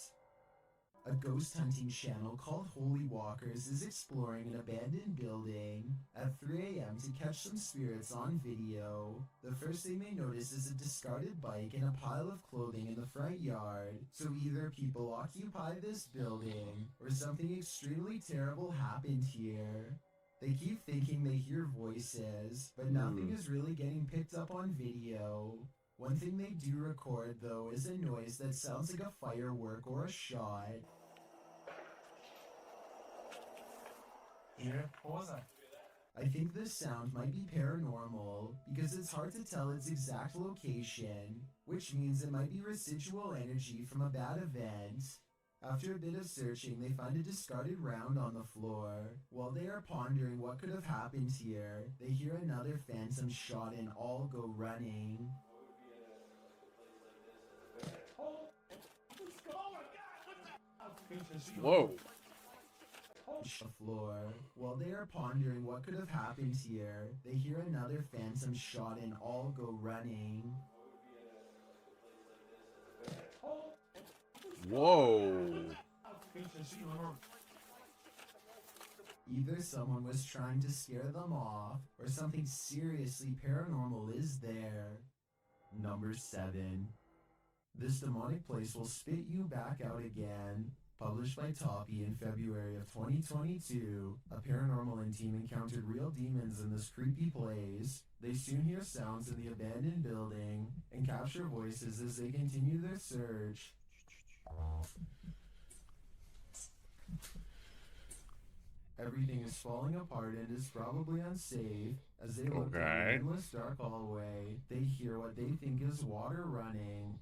A ghost hunting channel called Holy Walkers is exploring an abandoned building at 3 a.m. to catch some spirits on video. The first thing they notice is a discarded bike and a pile of clothing in the front yard. So either people occupy this building or something extremely terrible happened here. They keep thinking they hear voices, but nothing is really getting picked up on video. One thing they do record, though, is a noise that sounds like a firework or a shot. Yeah, what was that? I think this sound might be paranormal, because it's hard to tell its exact location, which means it might be residual energy from a bad event. After a bit of searching, they find a discarded round on the floor. While they are pondering what could have happened here, they hear another phantom shot and all go running. Whoa. The floor. While they are pondering what could have happened here, they hear another phantom shot and all go running. Whoa. Either someone was trying to scare them off, or something seriously paranormal is there. Number 7. This demonic place will spit you back out again. Published by Toppy in February of 2022, a paranormal team encountered real demons in this creepy place. They soon hear sounds in the abandoned building and capture voices as they continue their search. Everything is falling apart and is probably unsafe. As they look down an endless dark hallway, they hear what they think is water running.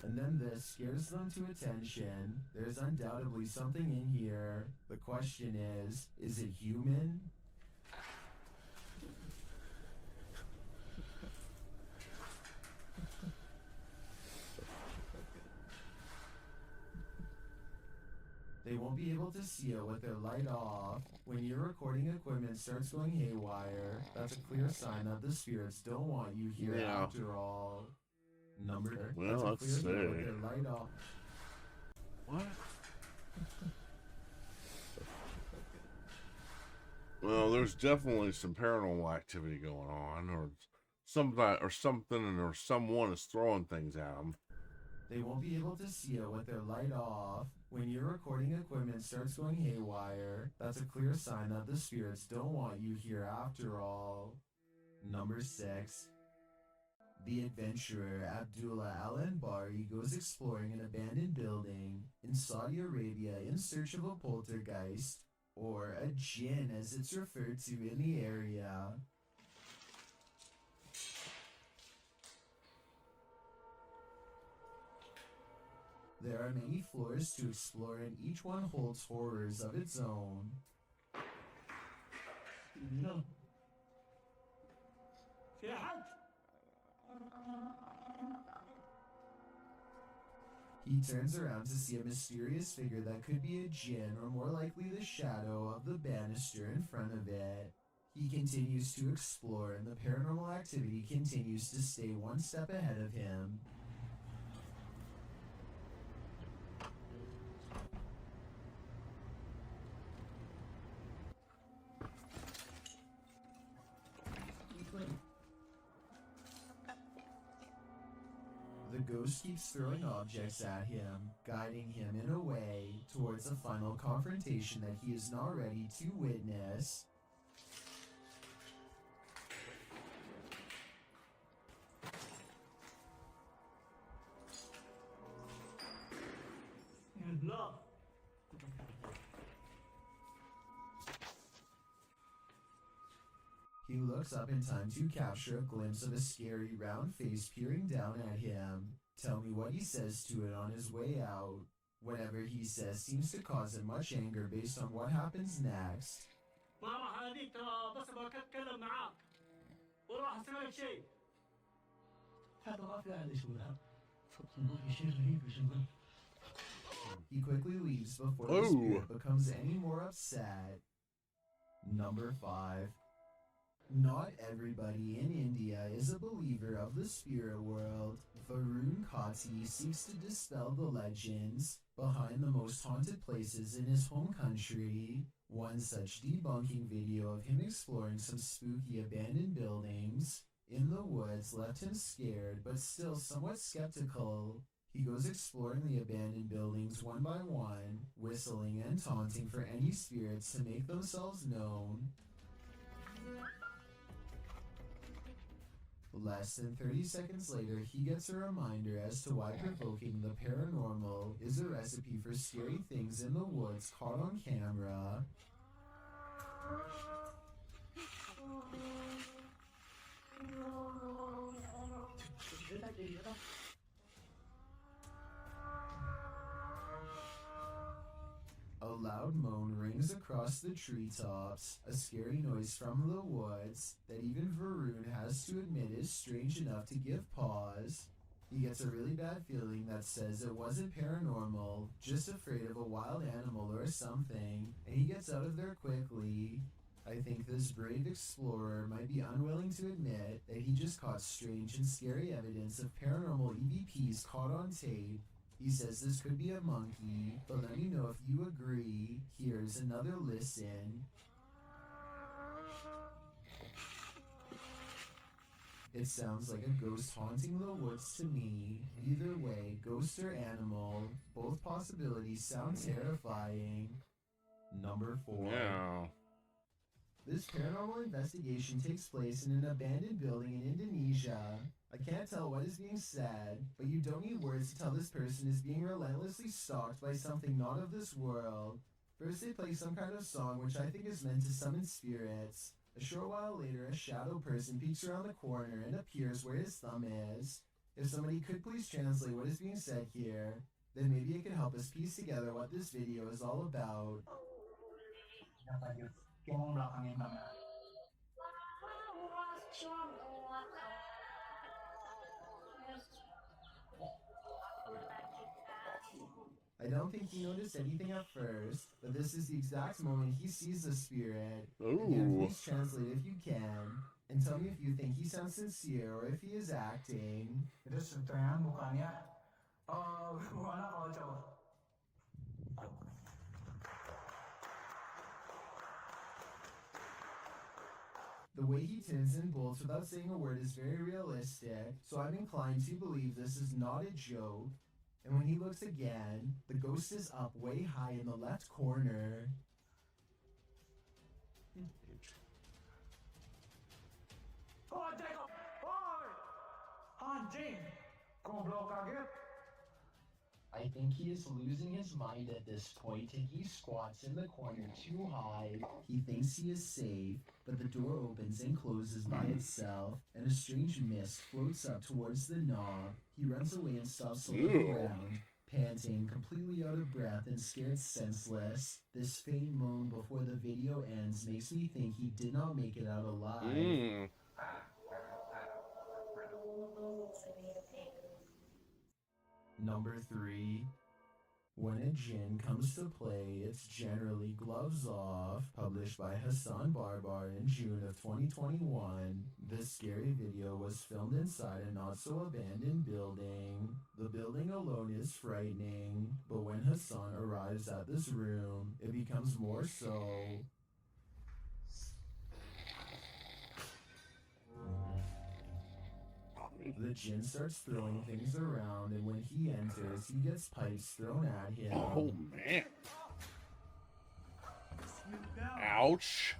And then this scares them to attention. There's undoubtedly something in here. The question is it human? They won't be able to see it with their light off. When your recording equipment starts going haywire, that's a clear sign that the spirits don't want you here after all. Well, let's see. Light off. What? Well, there's definitely some paranormal activity going on, or something, or someone is throwing things at them. They won't be able to see it with their light off. When your recording equipment starts going haywire, that's a clear sign that the spirits don't want you here after all. Number 6. The adventurer Abdullah Al-Anbari goes exploring an abandoned building in Saudi Arabia in search of a poltergeist, or a jinn as it's referred to in the area. There are many floors to explore and each one holds horrors of its own. No. في أحد؟ He turns around to see a mysterious figure that could be a jinn or more likely the shadow of the banister in front of it. He continues to explore and the paranormal activity continues to stay one step ahead of him. The ghost keeps throwing objects at him, guiding him in a way towards a final confrontation that he is not ready to witness. لا. He looks up in time to capture a glimpse of a scary round face peering down at him. Tell me what he says to it on his way out. Whatever he says seems to cause him much anger based on what happens next. ما راح أديك بس بتكلم معاك وراح أسوي لك شيء. هذا ما في أحد يسويها. في شيء غريب يسويه. He quickly leaves before the spirit becomes any more upset. Number 5. Not everybody in India is a believer of the spirit world. Varun Kati seeks to dispel the legends behind the most haunted places in his home country. One such debunking video of him exploring some spooky abandoned buildings in the woods left him scared but still somewhat skeptical. He goes exploring the abandoned buildings one by one, whistling and taunting for any spirits to make themselves known. Less than 30 seconds later, he gets a reminder as to why provoking the paranormal is a recipe for scary things in the woods caught on camera. A loud moan rings across the treetops, a scary noise from the woods that even Varun has to admit is strange enough to give pause. He gets a really bad feeling that says it wasn't paranormal, just afraid of a wild animal or something, and he gets out of there quickly. I think this brave explorer might be unwilling to admit that he just caught strange and scary evidence of paranormal EVPs caught on tape. He says this could be a monkey, but let me know if you agree. deserves another listen. It sounds like a ghost haunting the woods to me. Either way, ghost or animal, both possibilities sound terrifying. Number 4. Yeah. This paranormal investigation takes place in an abandoned building in Indonesia. I can't tell what is being said, but you don't need words to tell this person is being relentlessly stalked by something not of this world. First they play some kind of song which I think is meant to summon spirits. A short while later, a shadow person peeks around the corner and appears where his thumb is. If somebody could please translate what is being said here, then maybe it could help us piece together what this video is all about. I don't think he noticed anything at first, but this is the exact moment he sees the spirit. Again, Ooh. please translate if you can, and tell me if you think he sounds sincere or if he is acting. Itu setengah mukanya gimana kalau cowok? The way he turns and bolts without saying a word is very realistic, so I'm inclined to believe this is not a joke. And when he looks again, the ghost is up way high in the left corner. Oh, Jacob! Oi! Anjing! Goblok kaget! I think he is losing his mind at this point and he squats in the corner too high. He thinks he is safe, but the door opens and closes by itself, and a strange mist floats up towards the knob. He runs away and stops to look around, panting, completely out of breath and scared senseless. This faint moan before the video ends makes me think he did not make it out alive. Number 3. When a djinn comes to play, it's generally gloves off. Published by Hassan Barbar in June of 2021. This scary video was filmed inside a not-so-abandoned building. The building alone is frightening, but when Hassan arrives at this room, it becomes more so. The djinn starts throwing things around, and when he enters, he gets pipes thrown at him. Oh, man. Ouch.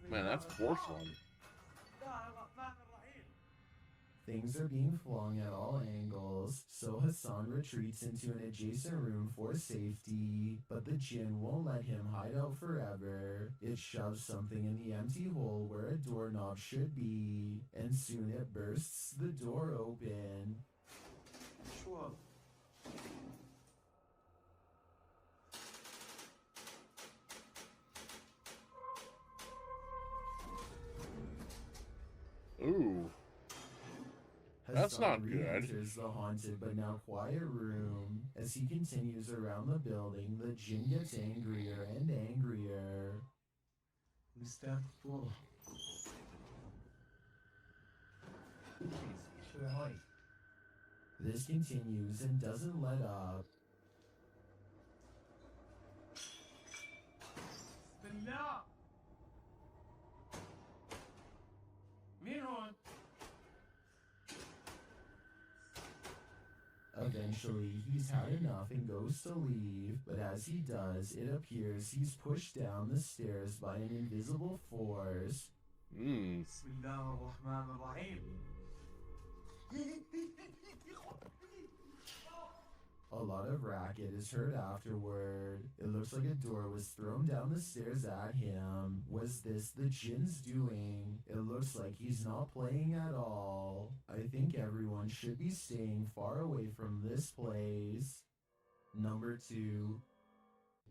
Man, that's porcelain. Things are being flung at all angles, so Hassan retreats into an adjacent room for safety, but the djinn won't let him hide out forever. It shoves something in the empty hole where a doorknob should be, and soon it bursts the door open. Ooh. That's not good. Enters the haunted but now quiet room. As he continues around the building, the djinn gets angrier and angrier. This continues and doesn't let up. Eventually, he's had enough and goes to leave, but as he does, it appears he's pushed down the stairs by an invisible force. A lot of racket is heard afterward. It looks like a door was thrown down the stairs at him. Was this the djinn's doing? It looks like he's not playing at all. I think everyone should be staying far away from this place. Number 2.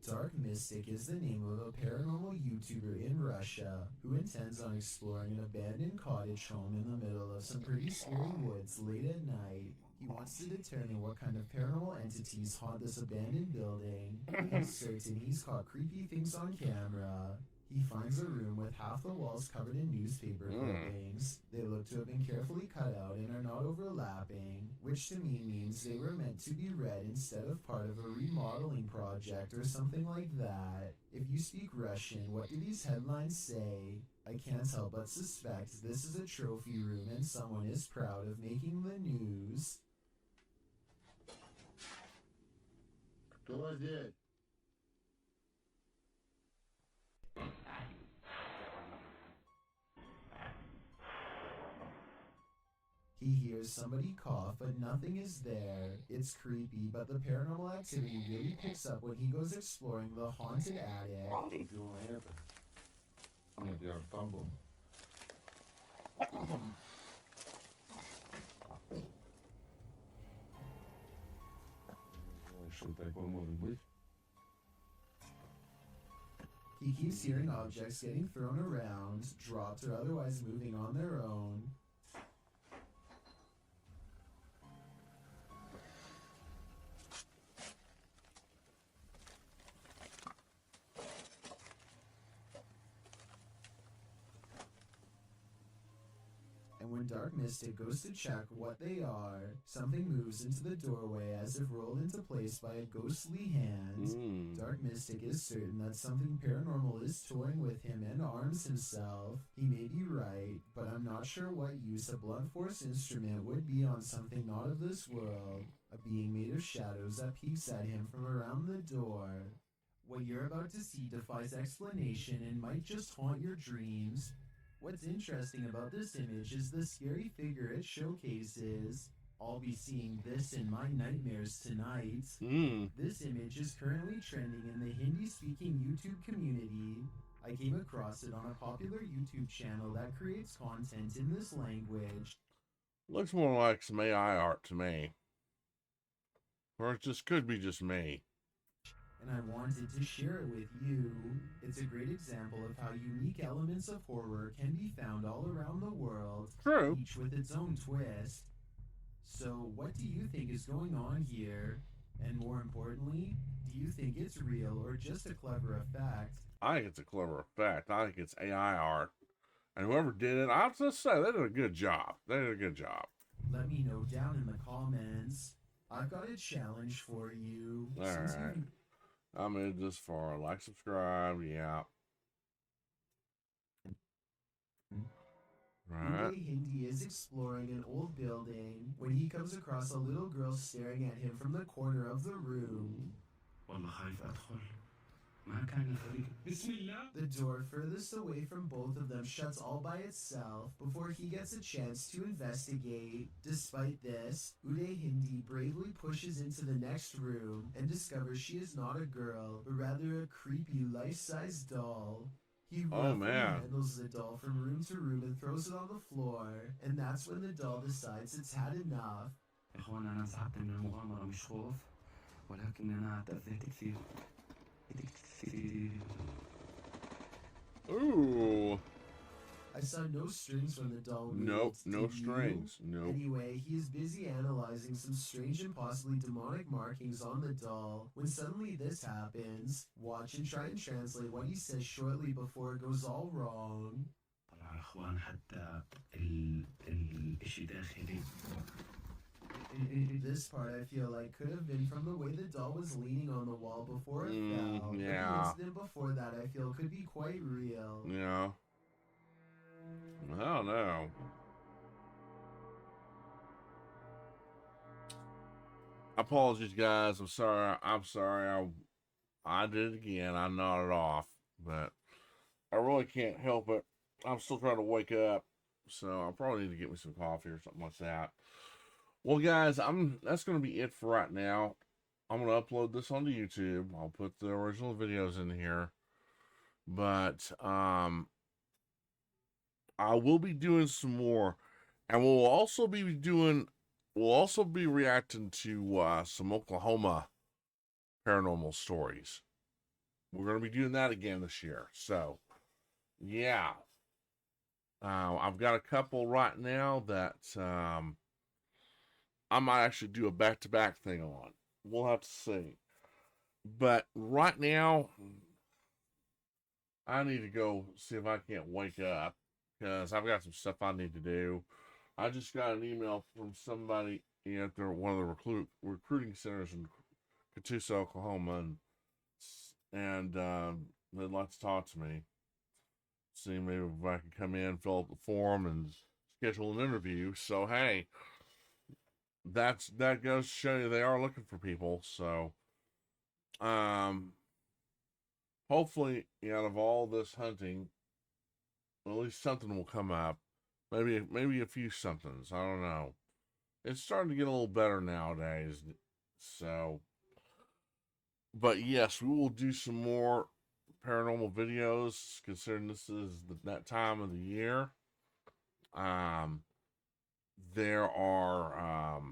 Dark Mystic is the name of a paranormal YouTuber in Russia who intends on exploring an abandoned cottage home in the middle of some pretty scary woods late at night. He wants to determine what kind of paranormal entities haunt this abandoned building. He's certain he's caught creepy things on camera. He finds a room with half the walls covered in newspaper clippings. They look to have been carefully cut out and are not overlapping, which to me means they were meant to be read instead of part of a remodeling project or something like that. If you speak Russian, what do these headlines say? I can't help but suspect this is a trophy room and someone is proud of making the news. Кто здесь? He hears somebody cough, but nothing is there. It's creepy, but the paranormal activity really picks up when he goes exploring the haunted attic. Нет, я там был. Что такое может быть? He keeps hearing objects getting thrown around, dropped, or otherwise moving on their own. And when Dark Mystic goes to check what they are, something moves into the doorway as if rolled into place by a ghostly hand. Dark Mystic is certain that something paranormal is toying with him and arms himself. He may be right, but I'm not sure what use a blunt force instrument would be on something not of this world. A being made of shadows that peeks at him from around the door. What you're about to see defies explanation and might just haunt your dreams. What's interesting about this image is the scary figure it showcases. I'll be seeing this in my nightmares tonight. This image is currently trending in the Hindi-speaking YouTube community. I came across it on a popular YouTube channel that creates content in this language. Looks more like some AI art to me. Or it just could be just me. And I wanted to share it with you. It's a great example of how unique elements of horror can be found all around the world, True. each with its own twist. So, what do you think is going on here? And more importantly, do you think it's real or just a clever effect? I think it's a clever effect. I think it's AI art. And whoever did it, I'll just say they did a good job. They did a good job. Let me know down in the comments. I've got a challenge for you. All right. I made this far. Like, subscribe. Yeah. Right. Uday Hindi is exploring an old building when he comes across a little girl staring at him from the corner of the room. The door furthest away from both of them shuts all by itself before he gets a chance to investigate. Despite this, Uday Hindi bravely pushes into the next room and discovers she is not a girl, but rather a creepy life-size doll. He roughly handles the doll from room to room and throws it on the floor, and that's when the doll decides it's had enough. Ooh. I saw no strings when the doll moved. Nope, no Did you? strings. Nope. Anyway, he is busy analyzing some strange and possibly demonic markings on the doll when suddenly this happens. Watch and try and translate what he says shortly before it goes all wrong. This part I feel like could have been from the way the doll was leaning on the wall before it fell. Yeah. But the incident before that I feel could be quite real. Yeah. I don't know. Apologies, guys. I'm sorry. I did it again. I nodded off, but I really can't help it. I'm still trying to wake up, so I probably need to get me some coffee or something like that. Well, guys, that's going to be it for right now. I'm going to upload this onto YouTube. I'll put the original videos in here, but I will be doing some more, and we'll also be reacting to some Oklahoma paranormal stories. We're going to be doing that again this year. So, yeah. I've got a couple right now that I might actually do a back-to-back thing on. We'll have to see. But right now, I need to go see if I can't wake up because I've got some stuff I need to do. I just got an email from somebody at one of the recruiting centers in Catoosa, Oklahoma, and they'd like to talk to me. See maybe if I can come in, fill out the form, and schedule an interview. So hey, that goes to show you they are looking for people. So hopefully out of all this hunting, at least something will come up. Maybe a few somethings. I don't know. It's starting to get a little better nowadays. So, but yes, we will do some more paranormal videos. Considering this is that time of the year, there are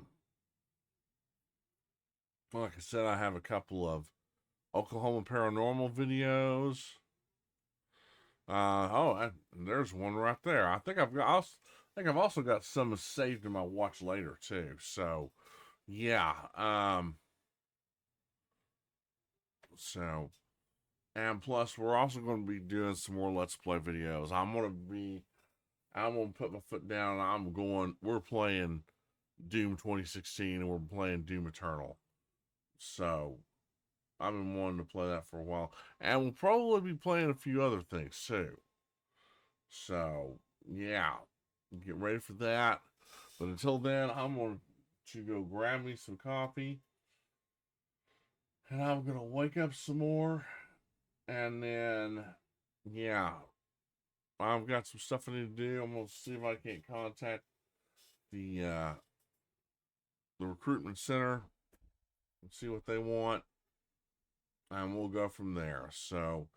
like I said, I have a couple of Oklahoma paranormal videos. There's one right there. I think I've also got some saved in my watch later too. So, yeah. And plus, we're also going to be doing some more Let's Play videos. I'm gonna put my foot down. We're playing Doom 2016, and we're playing Doom Eternal. So, I've been wanting to play that for a while. And we'll probably be playing a few other things too. So, yeah. Get ready for that. But until then, I'm going to go grab me some coffee. And I'm going to wake up some more. And then, yeah. I've got some stuff I need to do. I'm going to see if I can't contact the recruitment center and see what they want. And we'll go from there. So,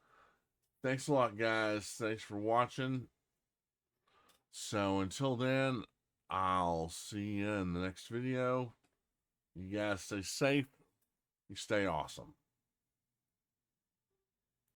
thanks a lot, guys. Thanks for watching. So, until then, I'll see you in the next video. You guys stay safe. You stay awesome.